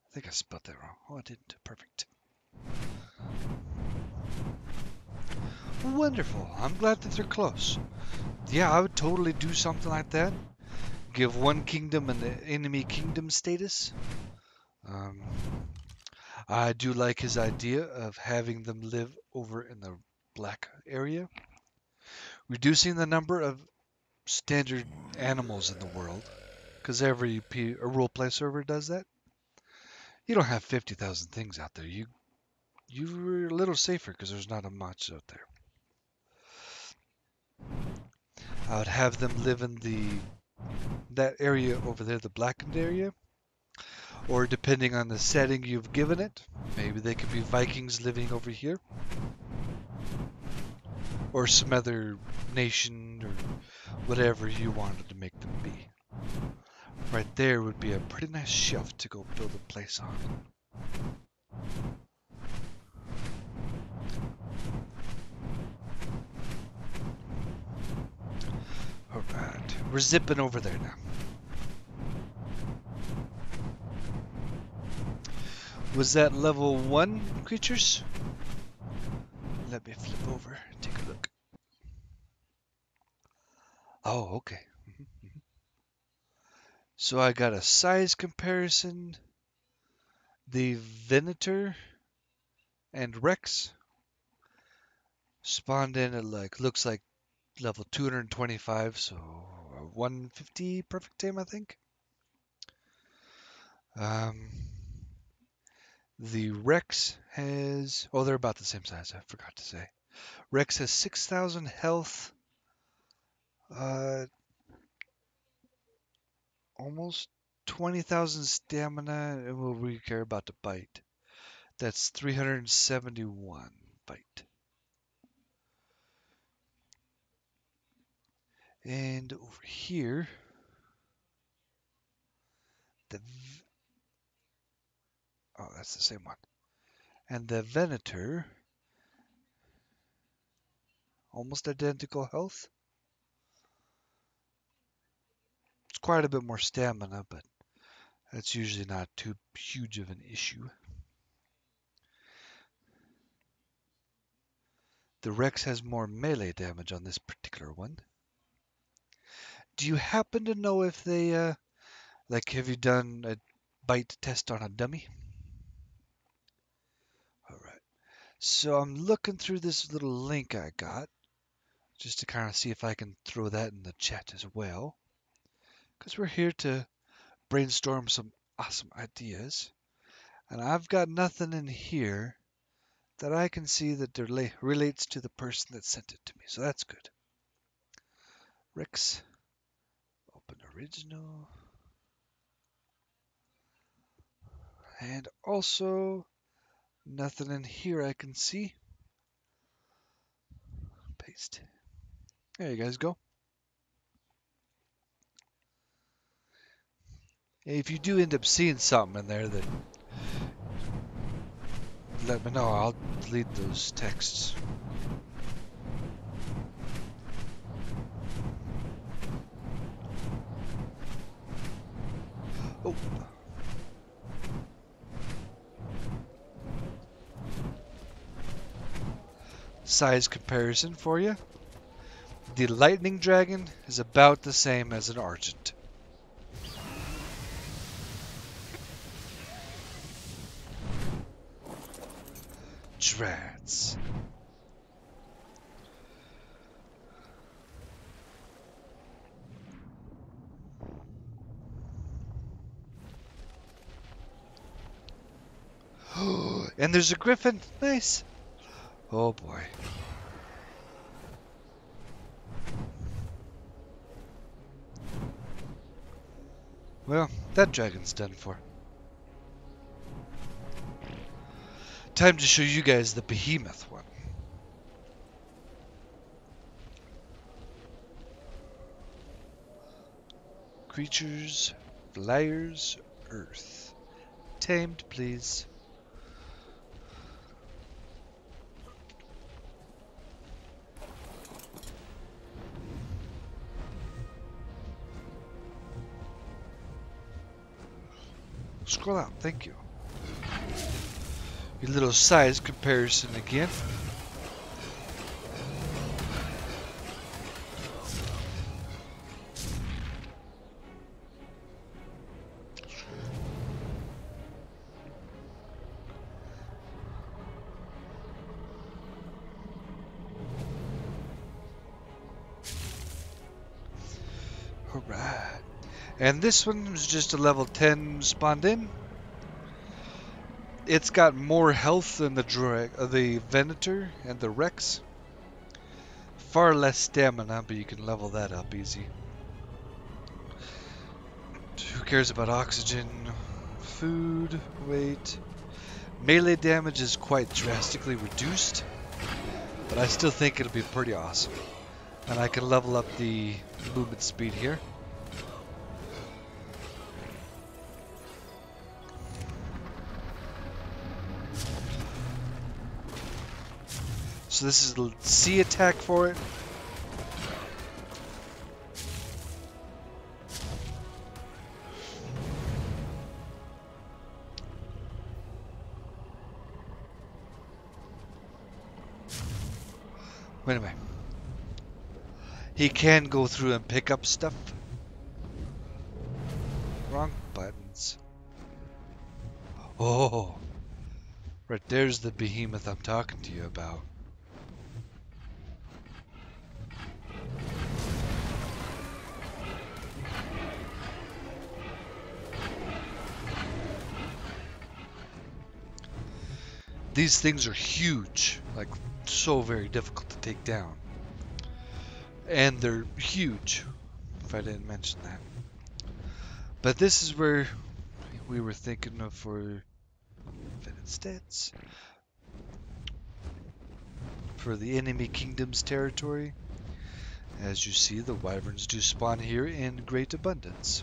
I think I spelled that wrong. Oh, I didn't. Perfect. Wonderful. I'm glad that they're close. Yeah, I would totally do something like that. Give one kingdom an enemy kingdom status. I do like his idea of having them live over in the black area, reducing the number of standard animals in the world, because every a roleplay server does that. You don't have 50,000 things out there. You're a little safer because there's not a much out there. I would have them live in that area over there, the blackened area, or depending on the setting you've given it, maybe they could be Vikings living over here, or some other nation or whatever you wanted to make them be. Right there would be a pretty nice shelf to go build a place on. Alright, we're zipping over there now. Was that level 1 creatures? Let me flip over and take a look. Oh, okay. So I got a size comparison. The Venator and Rex spawned in at looks like level 225, so 150 perfect tame, I think. The Rex has, they're about the same size, I forgot to say. Rex has 6,000 health, almost 20,000 stamina, and what we care about the bite. That's 371 bite. And over here, that's the same one. And the Venator, almost identical health. It's quite a bit more stamina, but that's usually not too huge of an issue. The Rex has more melee damage on this particular one. Do you happen to know if they, have you done a bite test on a dummy? Alright. So I'm looking through this little link I got, just to kind of see if I can throw that in the chat as well. Because we're here to brainstorm some awesome ideas. And I've got nothing in here that I can see that relates to the person that sent it to me. So that's good. Rex. Open original. And also, nothing in here I can see. Paste. There you guys go. If you do end up seeing something in there, that let me know. I'll delete those texts. Oh. Size comparison for you. The lightning dragon is about the same as an argent. Drats. And there's a griffin. Nice. Oh boy. Well, that dragon's done for. Time to show you guys the behemoth one. Creatures, flyers, earth. Tamed, please. Scroll out, thank you. Your little size comparison again. And this one was just a level 10 spawned in. It's got more health than the Venator and the Rex. Far less stamina, but you can level that up easy. Who cares about oxygen? Food, weight. Melee damage is quite drastically reduced, but I still think it'll be pretty awesome. And I can level up the movement speed here. So this is the C attack for it. Wait a minute. He can go through and pick up stuff. Wrong buttons. Oh, right there's the behemoth I'm talking to you about. These things are huge, like so very difficult to take down. And they're huge, if I didn't mention that. But this is where we were thinking of for stats. For the enemy kingdom's territory. As you see, the wyverns do spawn here in great abundance.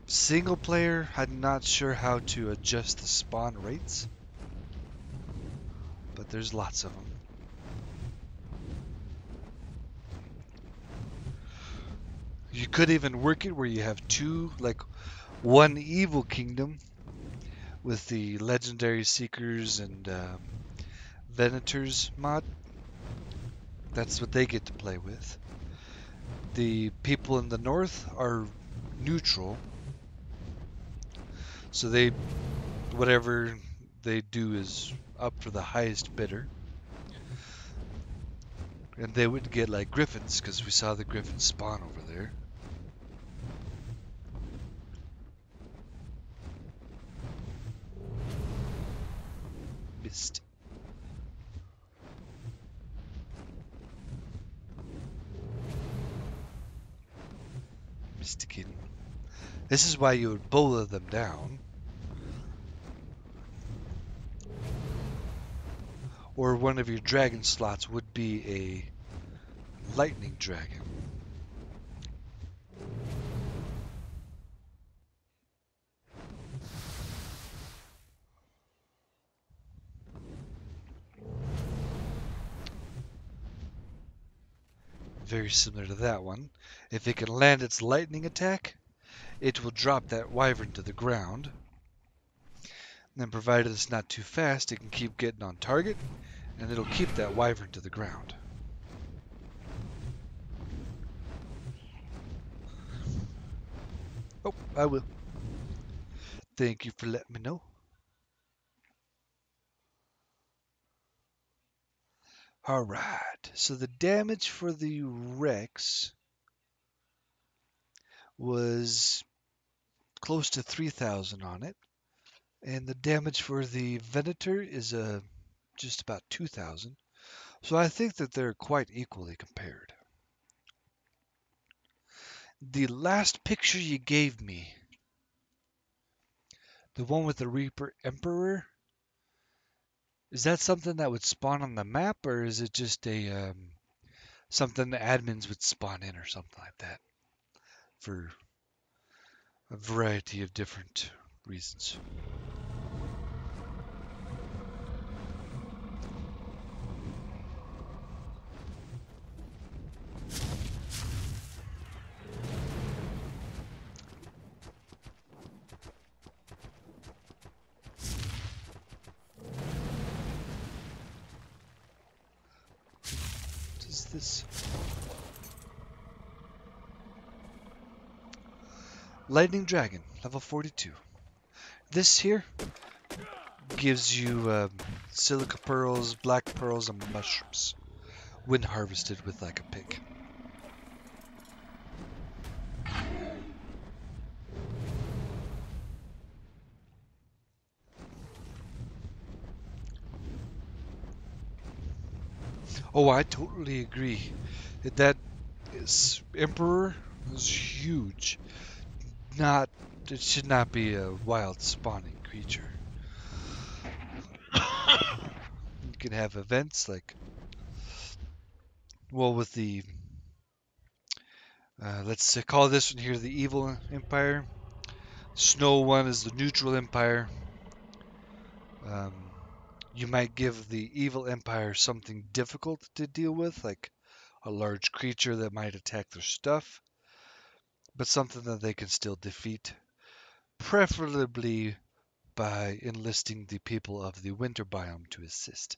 Single player, I'm not sure how to adjust the spawn rates, but there's lots of them. You could even work it where you have two, like one evil kingdom with the legendary seekers and venators mod. That's what they get to play with. The people in the north are neutral. So whatever they do is up for the highest bidder. And they would get like griffins, because we saw the griffins spawn over there. Missed. Mystikin. This is why you would bola them down. Or one of your dragon slots would be a lightning dragon. Very similar to that one. If it can land its lightning attack, it will drop that wyvern to the ground. And then provided it's not too fast, it can keep getting on target, and it'll keep that wyvern to the ground. Oh, I will. Thank you for letting me know. Alright, so the damage for the Rex was close to 3,000 on it. And the damage for the Venator is just about 2,000. So I think that they're quite equally compared. The last picture you gave me, the one with the Reaper Emperor, is that something that would spawn on the map, or is it just a something the admins would spawn in or something like that for a variety of different reasons? What is this? Lightning Dragon, level 42. This here gives you silica pearls, black pearls, and mushrooms when harvested with like a pick. Oh, I totally agree. That emperor is huge. Not, it should not be a wild spawning creature. You can have events like, well, with the let's call this one here the evil empire. Snow one is the neutral empire. Um, you might give the evil empire something difficult to deal with, like a large creature that might attack their stuff, but something that they can still defeat, preferably by enlisting the people of the winter biome to assist.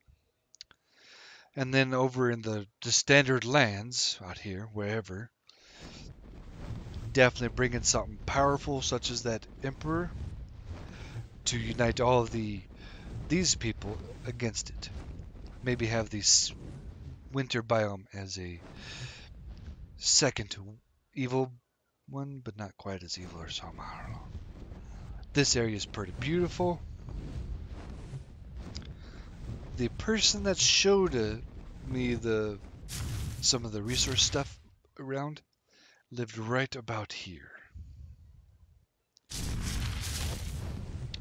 And then over in the standard lands out here, wherever, definitely bring in something powerful such as that emperor to unite all of these people against it. Maybe have the winter biome as a second evil one, but not quite as evil or something. I don't know. This area is pretty beautiful. The person that showed me some of the resource stuff around lived right about here.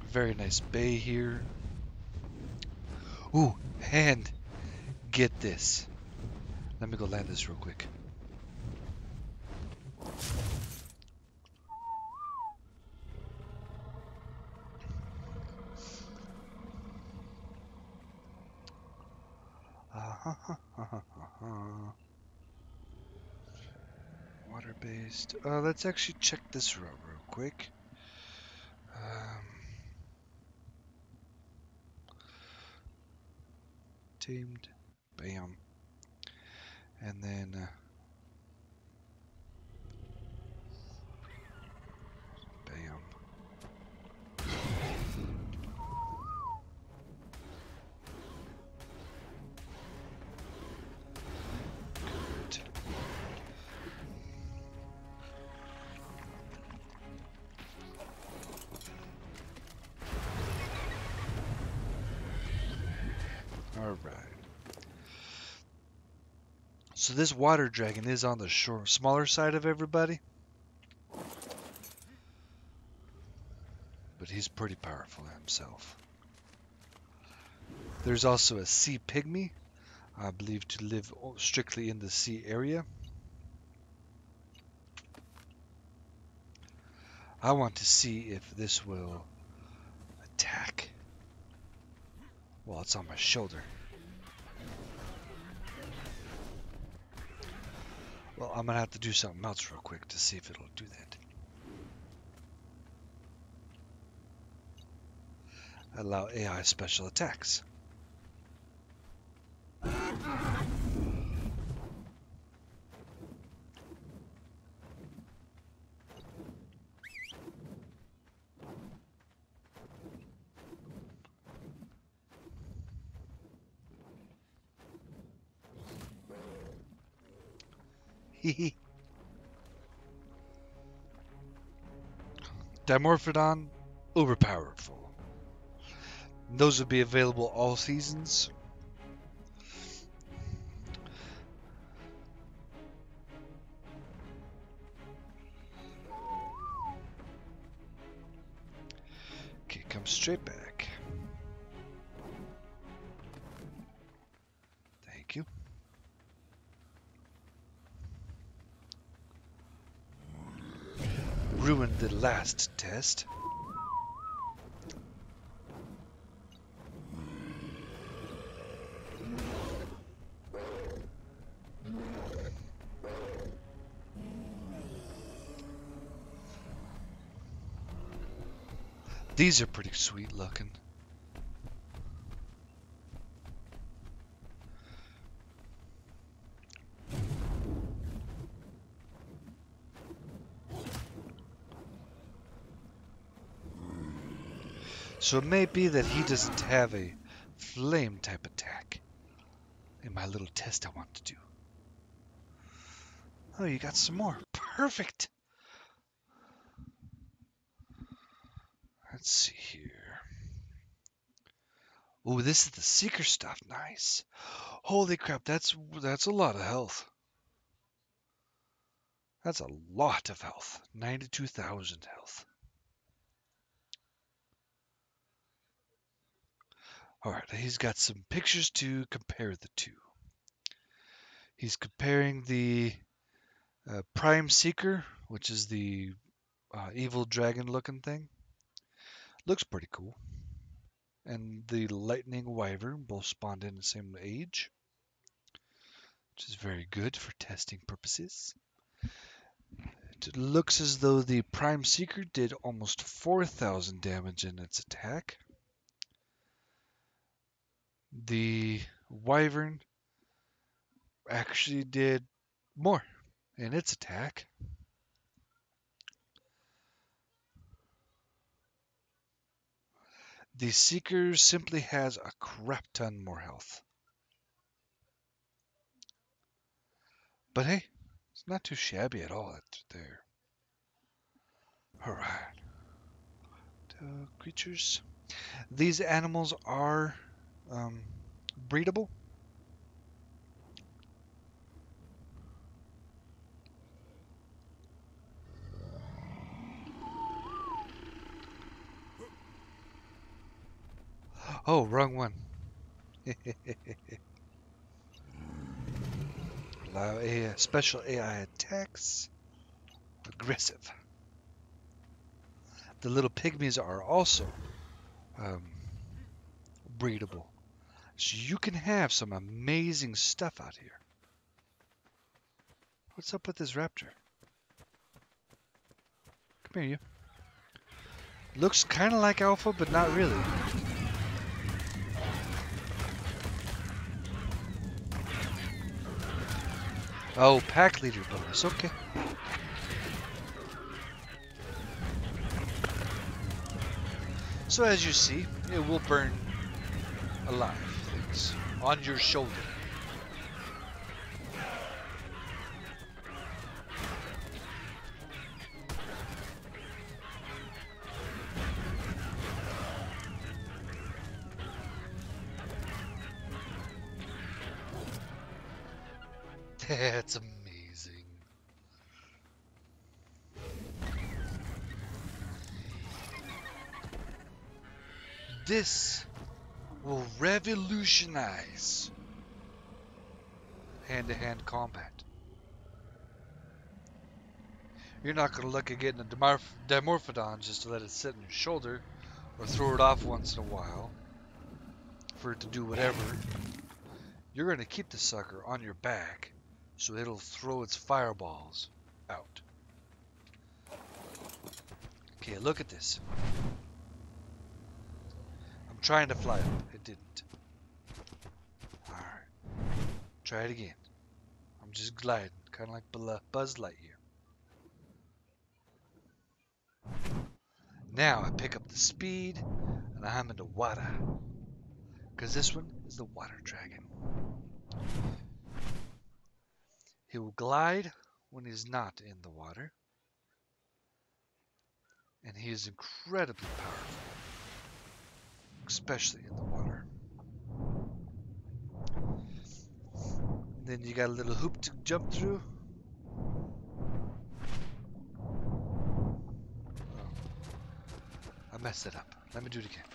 Very nice bay here. Ooh, and get this. Let me go land this real quick. Water-based. Let's actually check this route real quick. Tamed. Bam. And then bam. Good. All right. So this water dragon is on the smaller side of everybody, but he's pretty powerful himself. There's also a sea pygmy, I believe to live strictly in the sea area. I want to see if this will attack. Well, it's on my shoulder. Well, I'm gonna have to do something else real quick to see if it'll do that. Allow AI special attacks. Hehe. Dimorphodon, uber powerful. Those would be available all seasons. Okay, come straight back. Thank you. Ruined the last test. These are pretty sweet looking. So it may be that he doesn't have a flame type attack in my little test I want to do. Oh, you got some more. Perfect. Let's see here. Oh, this is the seeker stuff. Nice. Holy crap, that's a lot of health. That's a lot of health. 92,000 health. All right, he's got some pictures to compare the two. He's comparing the Prime Seeker, which is the evil dragon-looking thing. Looks pretty cool. And the Lightning Wyvern both spawned in the same age, which is very good for testing purposes. It looks as though the Prime Seeker did almost 4,000 damage in its attack. The Wyvern actually did more in its attack. The Seeker simply has a crap ton more health. But hey, it's not too shabby at all there. Alright. Creatures. These animals are breedable. Oh, wrong one. Allow a special AI attacks. Aggressive. The little pygmies are also um, breedable. So you can have some amazing stuff out here. What's up with this raptor? Come here, you. Looks kind of like Alpha, but not really. Oh, pack leader bonus. Okay. So as you see, it will burn alive things on your shoulder. That's amazing. This will revolutionize hand-to-hand combat. You're not going to look at getting a Dimorphodon just to let it sit on your shoulder or throw it off once in a while for it to do whatever. You're going to keep the sucker on your back so it'll throw its fireballs out. Okay, look at this. I'm trying to fly up. It didn't. Alright. Try it again. I'm just gliding, kind of like Buzz Lightyear. Now I pick up the speed, and I'm in the water. Because this one is the water dragon. He will glide when he's not in the water. And he is incredibly powerful. Especially in the water. Then you got a little hoop to jump through. Oh, I messed it up. Let me do it again.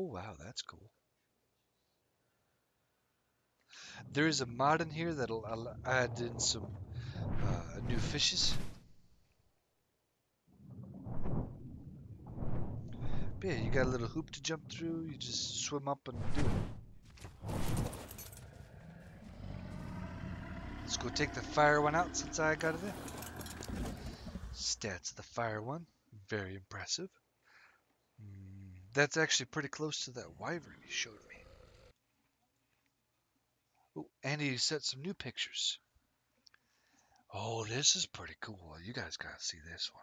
Oh wow, that's cool. There is a mod in here that'll add in some new fishes. But yeah, you got a little hoop to jump through. You just swim up and do it. Let's go take the fire one out since I got it in. Stats of the fire one, very impressive. That's actually pretty close to that wyvern he showed me. Oh, and he set some new pictures. Oh, this is pretty cool. You guys gotta see this one.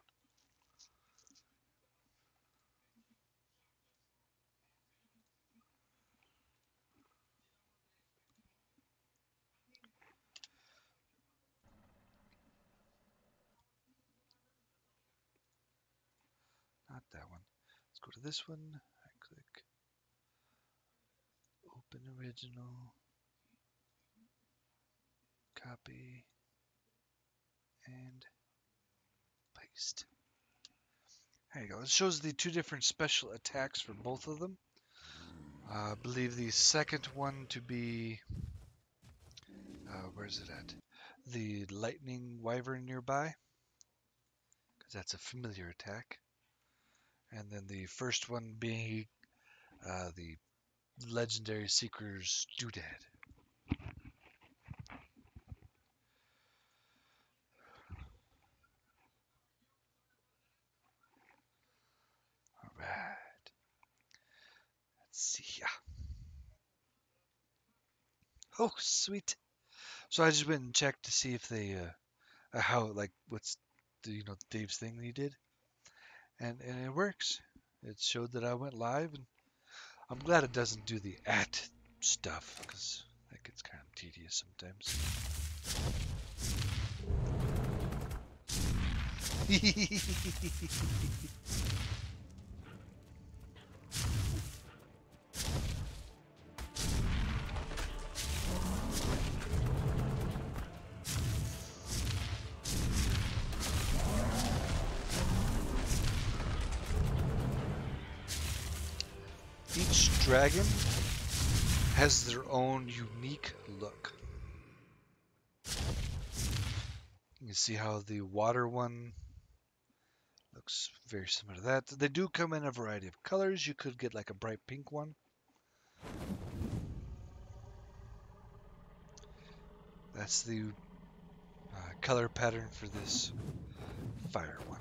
not that one. Let's go to this one. I click open original, copy, and paste. There you go. It shows the two different special attacks for both of them. I believe the second one to be, where's it at? The lightning wyvern nearby, because that's a familiar attack. And then the first one being the legendary seeker's doodad. All right. Let's see. Yeah. Oh, sweet. So I just went and checked to see if they, how, like, what's the, Dave's thing that he did. And it works. It showed that I went live, and I'm glad it doesn't do the at stuff, because that gets kind of tedious sometimes. Each dragon has their own unique look. You can see how the water one looks very similar to that. They do come in a variety of colors. You could get like a bright pink one. That's the color pattern for this fire one.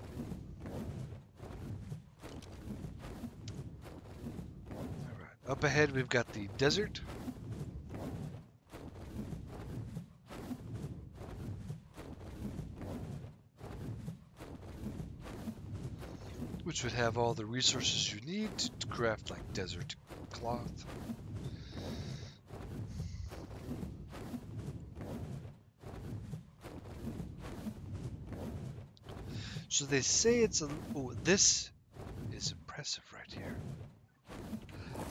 Alright, up ahead we've got the desert. Which would have all the resources you need to craft like desert cloth. So they say it's a... Oh, this is impressive right here.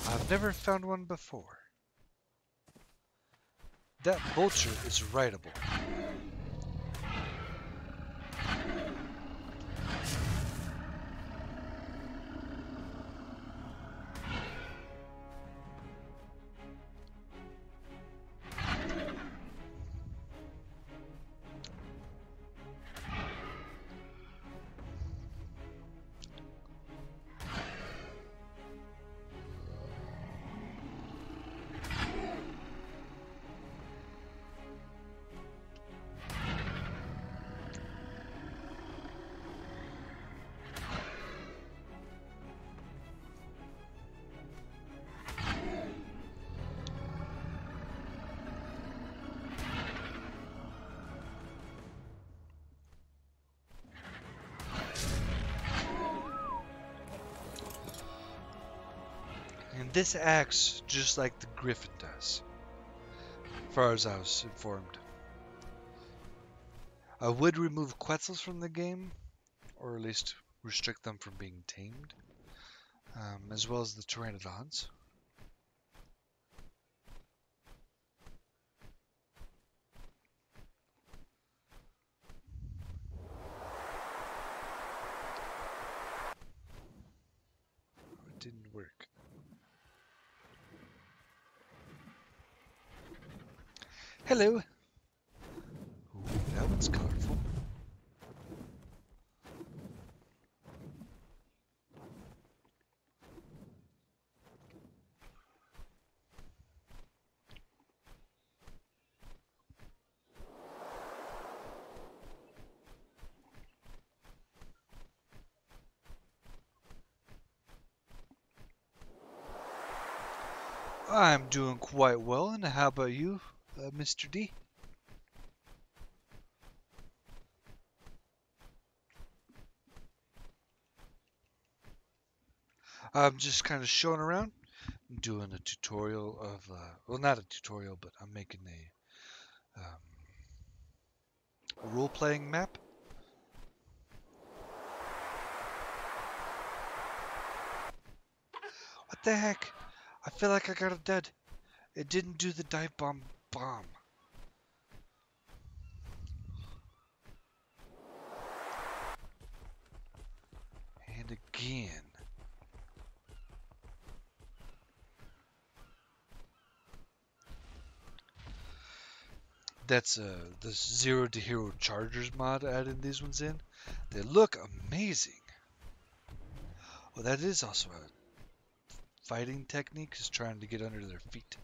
I've never found one before. That vulture is rideable. And this acts just like the griffin does, as far as I was informed. I would remove Quetzals from the game, or at least restrict them from being tamed, as well as the Pteranodons. Oh, it didn't work. Hello! Ooh, that one's colorful. I'm doing quite well, and how about you, Mr. D? I'm just kind of showing around, doing a tutorial of, well, not a tutorial, but I'm making a role-playing map. the heck? I feel like I got a dud. It didn't do the dive bomb. And again. That's the Zero to Hero Chargers mod adding these ones in. They look amazing. Well, that is also a fighting technique, is trying to get under their feet.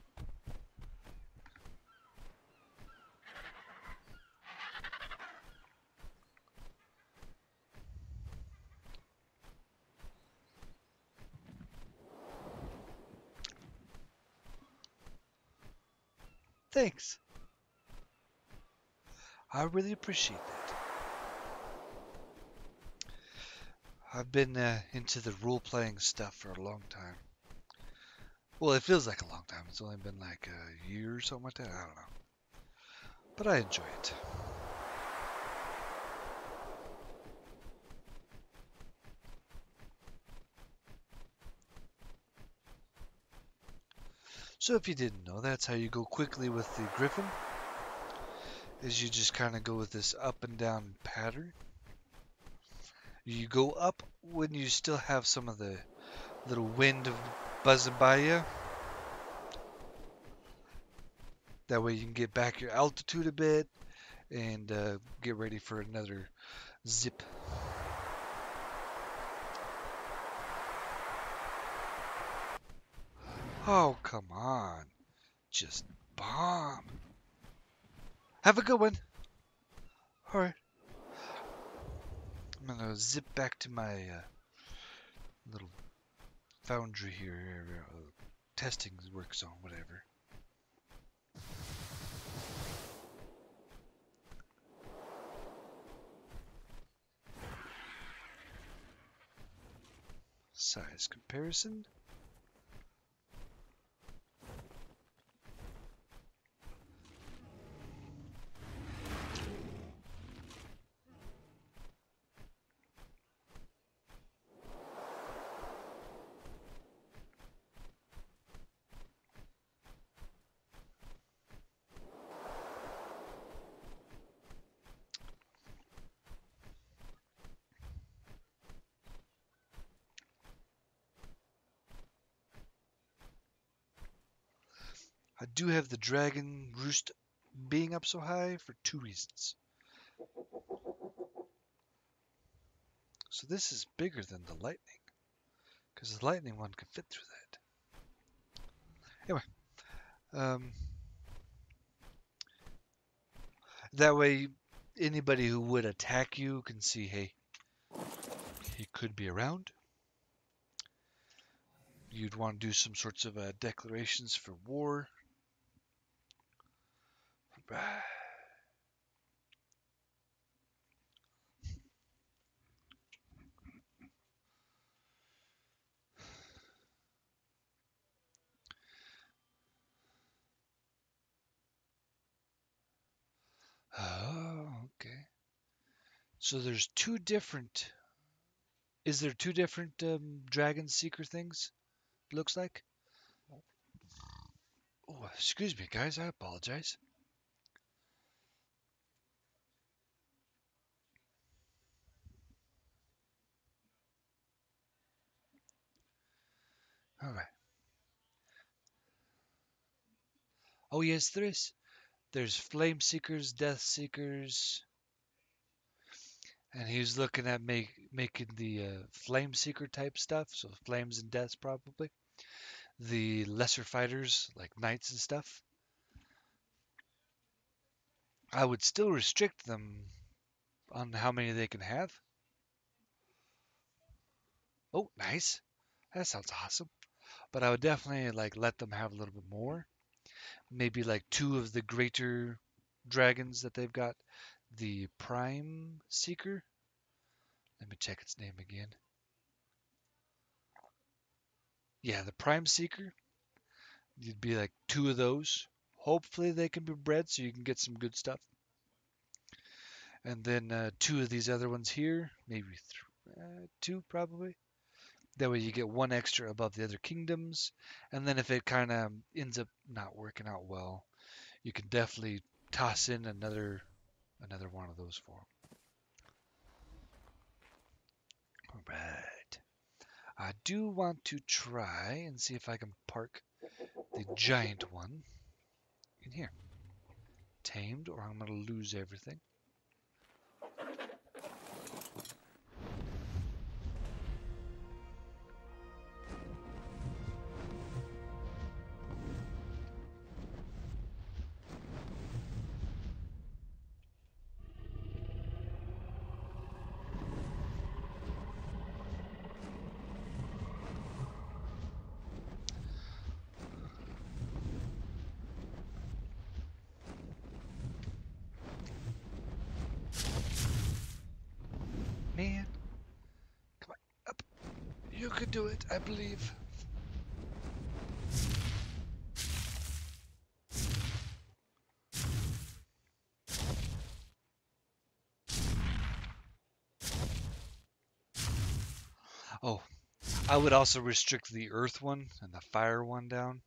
Thanks. I really appreciate that. I've been into the role-playing stuff for a long time. Well, it feels like a long time. It's only been like a year or something like that. I don't know. But I enjoy it. So if you didn't know, that's how you go quickly with the Griffin, is you just kind of go with this up and down pattern. You go up when you still have some of the little wind buzzing by you. That way you can get back your altitude a bit and get ready for another zip. Oh, come on. Just bomb. Have a good one. Alright. I'm gonna zip back to my little foundry here. Testing work zone, whatever. Size comparison. I do have the dragon roost being up so high for two reasons. So this is bigger than the lightning, because the lightning one can fit through that. Anyway, that way anybody who would attack you can see, hey, he could be around. You'd want to do some sorts of declarations for war. Oh, okay. So there's two different. Is there two different Dragon Seeker things? Looks like. Oh, excuse me, guys. I apologize. All right. Oh yes, there is. There's Flame Seekers, Death Seekers, and he was looking at making the Flame Seeker type stuff. So flames and deaths probably. The lesser fighters like knights and stuff. I would still restrict them on how many they can have. Oh, nice. That sounds awesome. But I would definitely like let them have a little bit more. Maybe like two of the greater dragons that they've got. The Prime Seeker. Let me check its name again. Yeah, the Prime Seeker. You'd be like two of those. Hopefully they can be bred so you can get some good stuff. And then two of these other ones here. Maybe two probably. That way you get one extra above the other kingdoms, and then if it kind of ends up not working out well, you can definitely toss in another one of those for them. All right. I do want to try and see if I can park the giant one in here. Tamed, or I'm going to lose everything. Man, come on, up. You could do it, I believe. Oh, I would also restrict the earth one and the fire one down.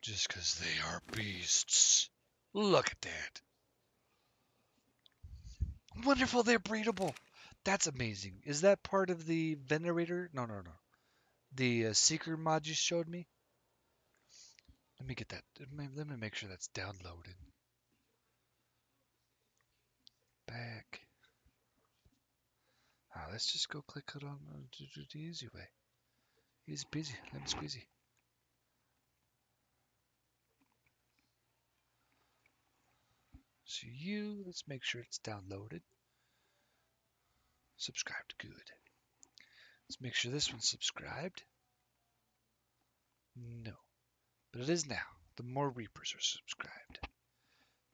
Just because they are beasts. Look at that. Wonderful, they're breedable. That's amazing. Is that part of the Venerator? No, no, no. The Seeker mod you showed me? Let me get that. Let me make sure that's downloaded. Back. Let's just go click it on the easy way. Easy peasy, lemon squeezy. So let's make sure it's downloaded. Subscribed, good. Let's make sure this one's subscribed. No, but it is now. The more Reapers are subscribed.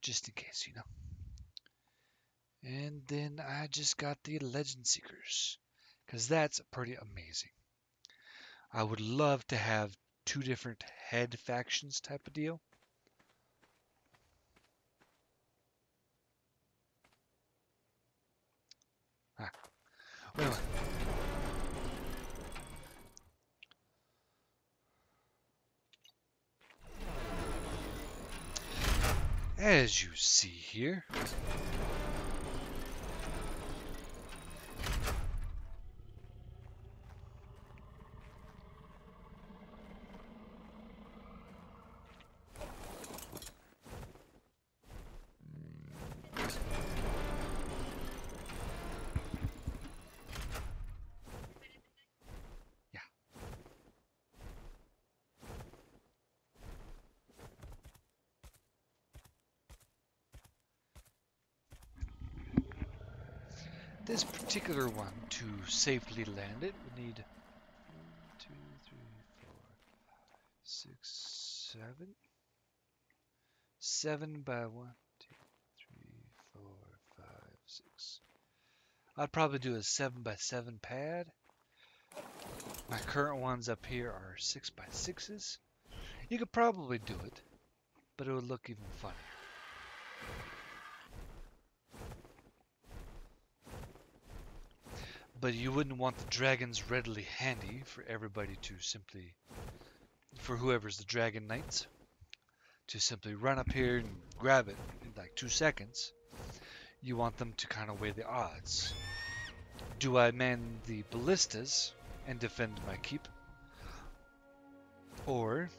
Just in case, you know. And then I just got the Legend Seekers, because that's pretty amazing. I would love to have 2 different head factions type of deal. Wait a minute. As you see here, yeah. This particular one, to safely land it, we need 1, 2, 3, 4, 6, 7. 7 by 1, 2, 3, 4, 5, 6. I'd probably do a 7 by 7 pad. My current ones up here are 6 by 6s. You could probably do it, but it would look even funnier. But you wouldn't want the dragons readily handy for everybody to simply, for whoever's the dragon knights, to simply run up here and grab it in like 2 seconds. You want them to kind of weigh the odds. Do I man the ballistas and defend my keep? Or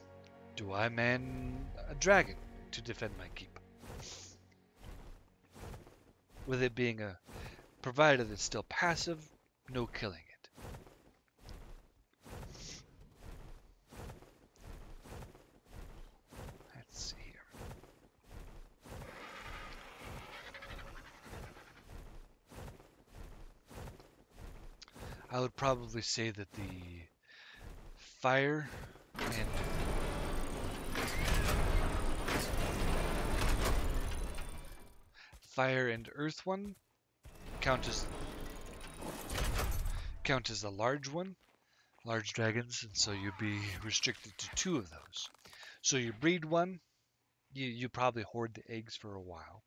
do I man a dragon to defend my keep? With it being a, provided it's still passive, no killing it. Let's see here. I would probably say that the fire and earth one count as a large one, large dragons, and so you'd be restricted to 2 of those. So you breed one, you probably hoard the eggs for a while,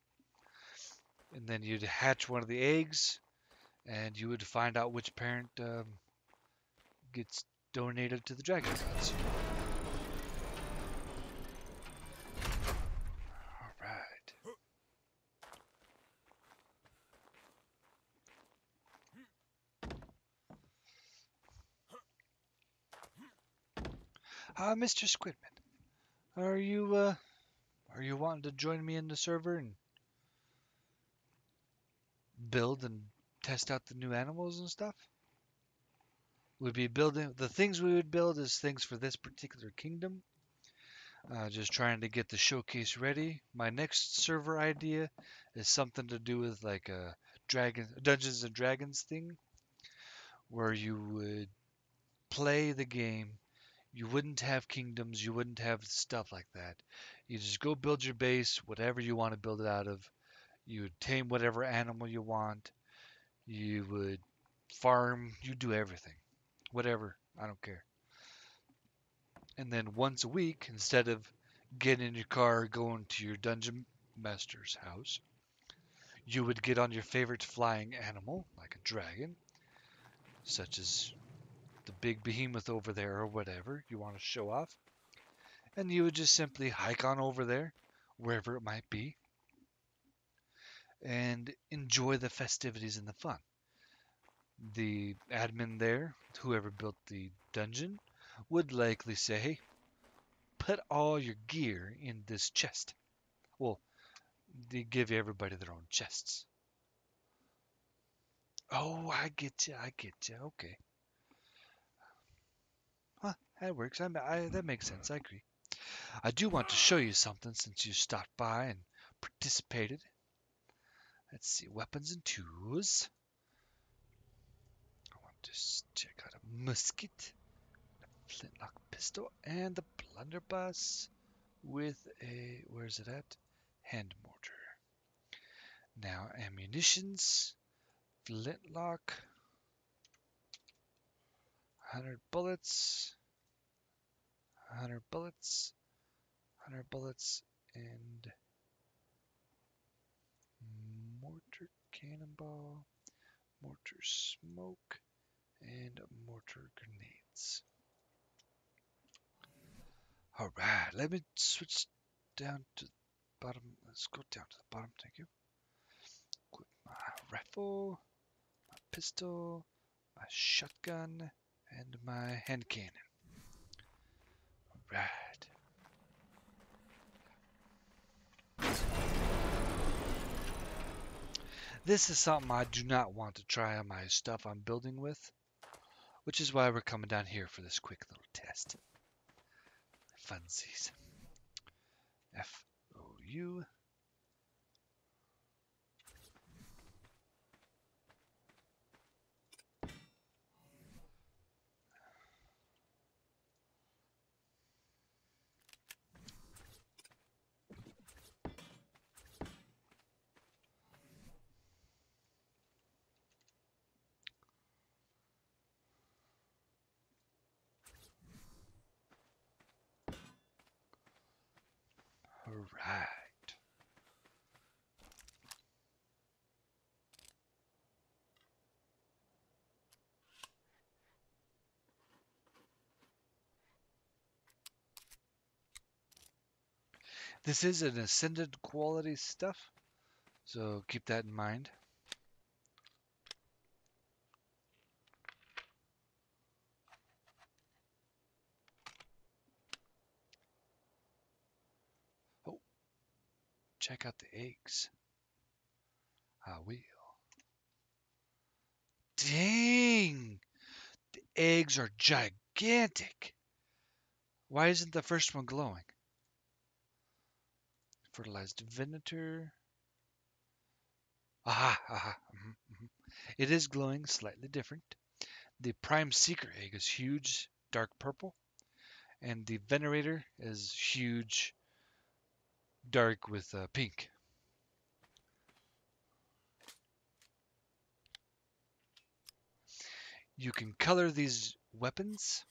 and then you'd hatch one of the eggs, and you would find out which parent gets donated to the Dragon Gods. All right. Mr. Squidman, are you wanting to join me in the server and build and test out the new animals and stuff? We'd be building the things we would build is things for this particular kingdom. Just trying to get the showcase ready. My next server idea is something to do with like a Dungeons and Dragons thing, where you would play the game. You wouldn't have kingdoms. You wouldn't have stuff like that. You just go build your base, whatever you want to build it out of. You would tame whatever animal you want. You would farm. You do everything, whatever. I don't care. And then once a week, instead of getting in your car going to your dungeon master's house, you would get on your favorite flying animal, like a dragon, such as the big behemoth over there or whatever you want to show off, and you would just simply hike on over there, wherever it might be, and enjoy the festivities and the fun. The admin there, whoever built the dungeon, would likely say, hey, put all your gear in this chest. Well, they give everybody their own chests. Oh, I get you. I get you. Okay. Huh, that works. That makes sense. I agree. I do want to show you something since you stopped by and participated. Let's see. Weapons and tools. I want to check out a musket, a flintlock pistol, and the blunderbuss with a... Where's it at? Hand mortar. Now, ammunitions. Flintlock. 100 bullets. 100 bullets. 100 bullets. And mortar cannonball. Mortar smoke. And mortar grenades. Alright, let me switch down to the bottom. Let's go down to the bottom, thank you. Equip my rifle, my pistol, my shotgun, and my hand cannon. Alright. This is something I do not want to try on my stuff I'm building with, which is why we're coming down here for this quick little test. Funsies. F-O-U. Alright. This is an ascended quality stuff, so keep that in mind. Oh, check out the eggs. I will. Dang! The eggs are gigantic. Why isn't the first one glowing? Fertilized vinegar. Aha, aha. It is glowing slightly different. The prime seeker egg is huge, dark purple, and the venerator is huge, dark with pink. You can color these weapons.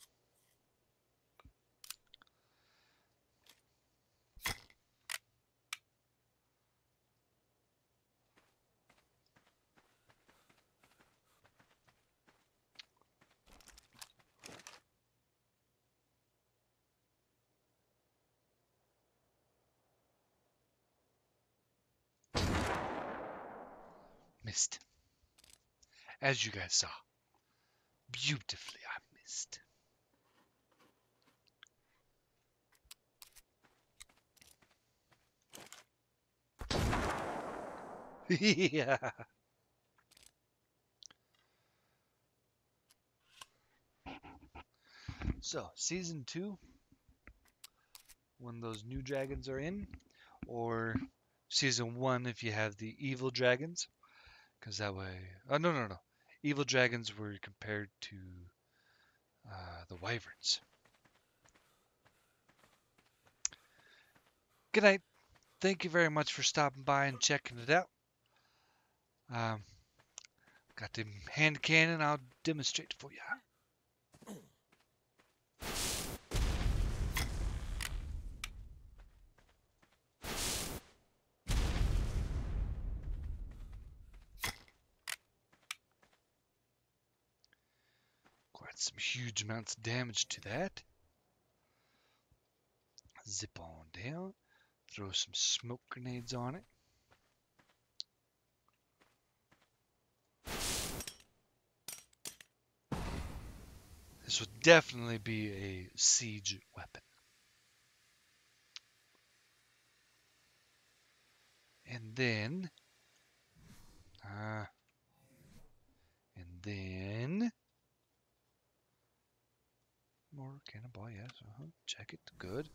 missed. As you guys saw. Beautifully, I missed. Yeah. So, season 2, when those new dragons are in, or season 1 if you have the evil dragons, because that way. Oh, no, no, no. Evil dragons were compared to the wyverns. Good night. Thank you very much for stopping by and checking it out. Got the hand cannon. I'll demonstrate for you. Quite some huge amounts of damage to that. Zip on down. Throw some smoke grenades on it. This would definitely be a siege weapon. And then more cannonball, yes. Check it. Good.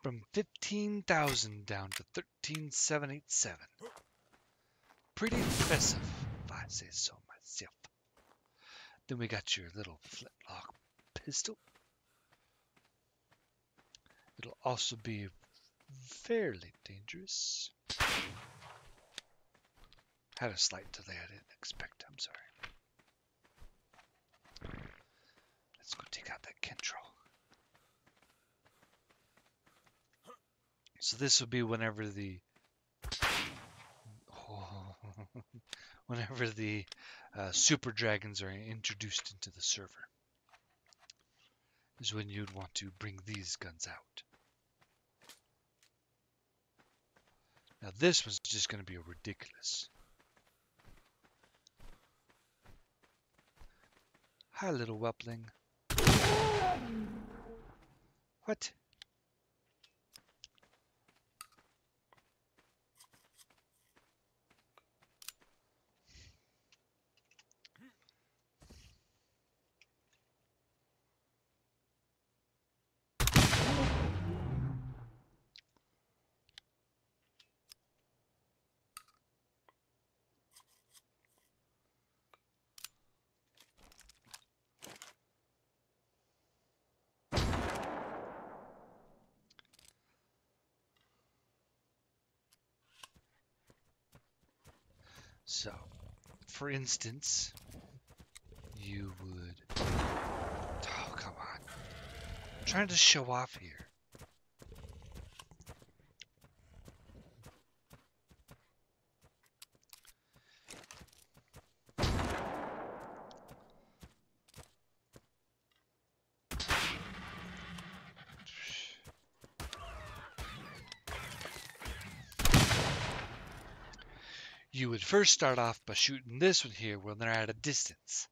From 15,000 down to 13,787. Pretty impressive, if I say so myself. Then we got your little flintlock pistol. It'll also be fairly dangerous. Had a slight delay I didn't expect, I'm sorry. Let's go take out that Kentrol. So this will be whenever the super dragons are introduced into the server. Is when you'd want to bring these guns out. Now this one's just going to be a ridiculous. Hi, little whelpling. What? So, for instance, you would... Oh, come on. I'm trying to show off here. You would first start off by shooting this one here when they're at a distance.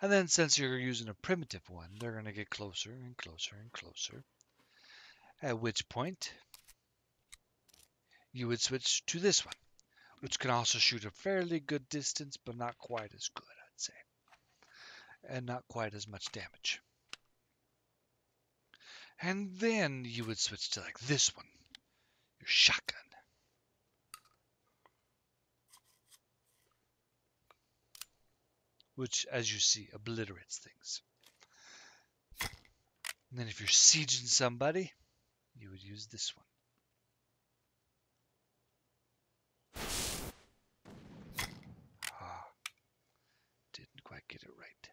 And then since you're using a primitive one, they're going to get closer and closer and closer. At which point, you would switch to this one, which can also shoot a fairly good distance, but not quite as good, I'd say. And not quite as much damage. And then you would switch to like this one, your shotgun. Which, as you see, obliterates things. And then if you're sieging somebody, you would use this one. Ah, didn't quite get it right.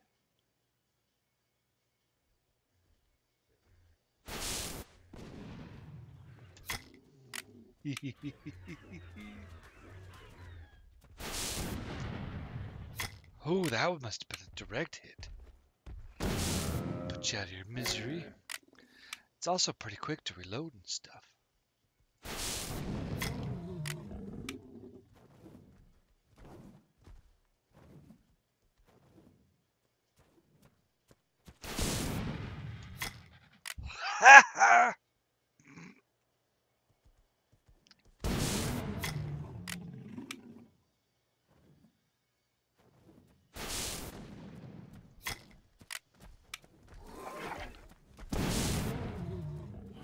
Oh, that must have been a direct hit. Put you out of your misery. It's also pretty quick to reload and stuff. Ha ha!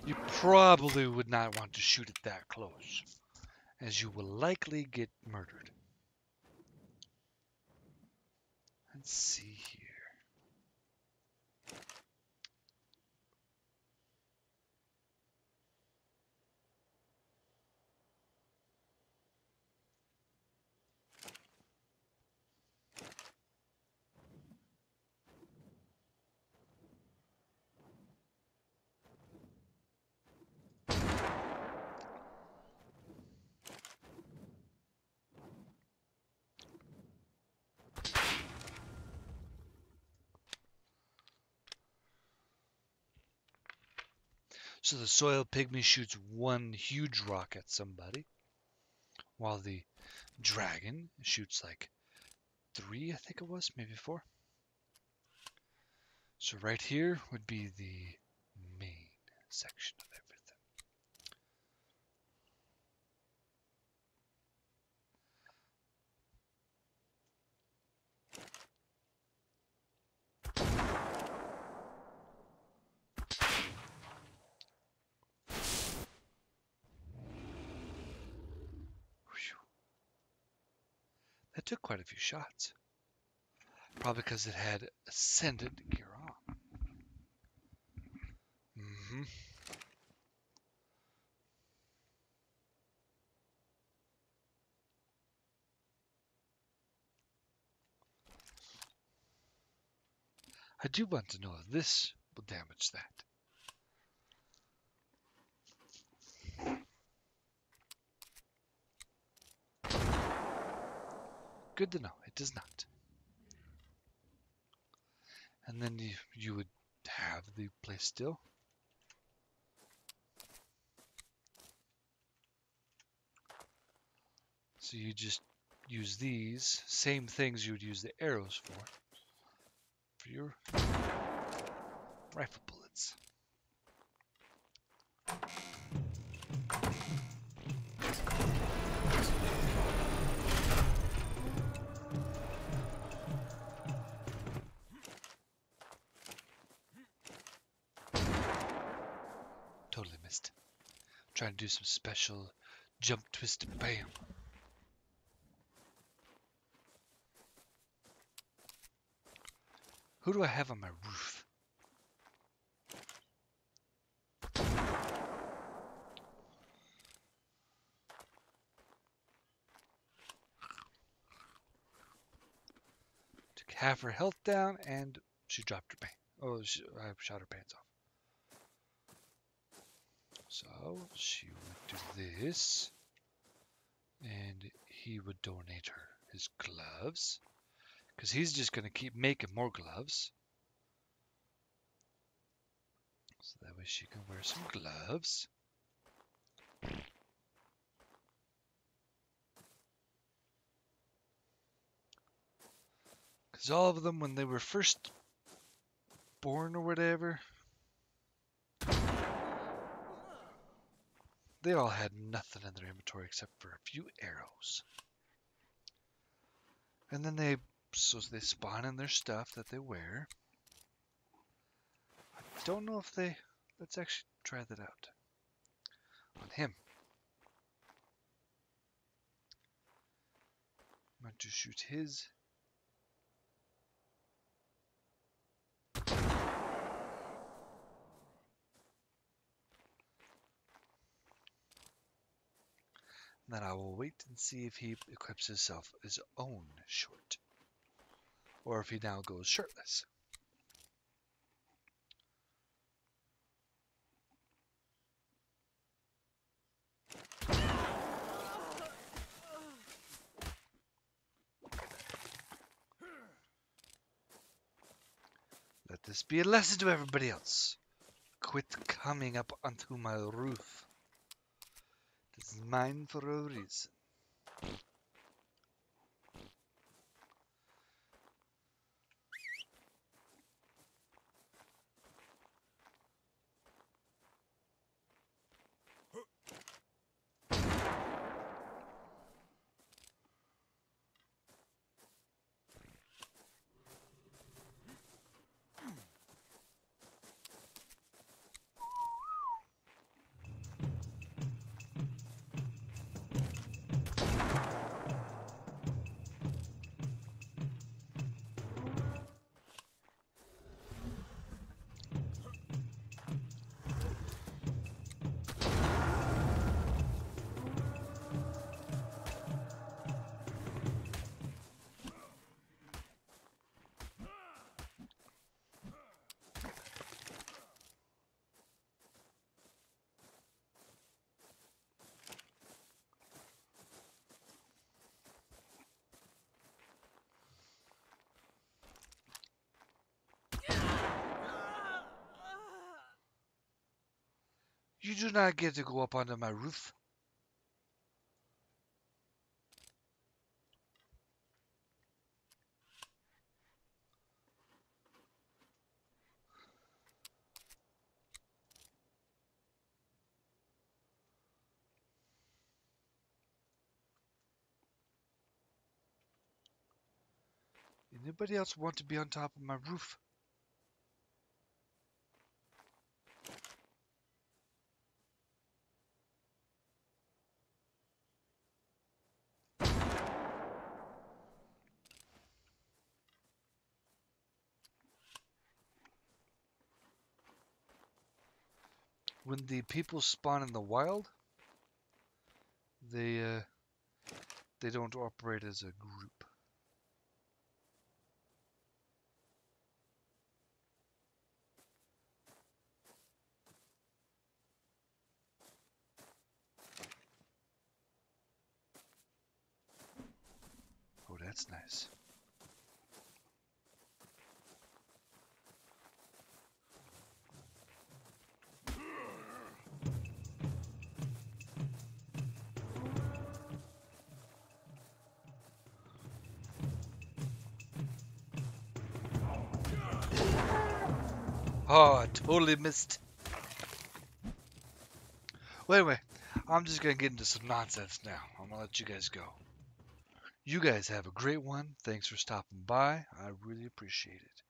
You probably would not want to shoot it that close, as you will likely get murdered. Let's see here. So the soil pygmy shoots one huge rock at somebody, while the dragon shoots like 3, I think it was, maybe 4. So right here would be the main section of everything. Whew. That took quite a few shots. Probably because it had ascendant gear on. Mm-hmm. I do want to know if this will damage that. Good to know. It does not. And then you would have the place still. So you just use these same things you would use the arrows for your rifle bullets. Totally missed. Trying to do some special jump, twist, and bam. Who do I have on my roof? Took half her health down, and she dropped her pants. Oh, I shot her pants off. So she would do this, and he would donate her his gloves, because he's just going to keep making more gloves. So that way she can wear some gloves. Because all of them, when they were first born or whatever, they all had nothing in their inventory except for a few arrows. And then they spawn in their stuff that they wear. I don't know if they... Let's actually try that out. On him. I'm going to shoot his. Then I will wait and see if he equips himself his own short. Or if he now goes shirtless. this be a lesson to everybody else. Quit coming up onto my roof. This is mine for a reason. You do not get to go up onto my roof. Anybody else want to be on top of my roof? When the people spawn in the wild, they don't operate as a group. Oh, that's nice. Oh, I totally missed. Well, anyway, I'm just going to get into some nonsense now. I'm going to let you guys go. You guys have a great one. Thanks for stopping by. I really appreciate it.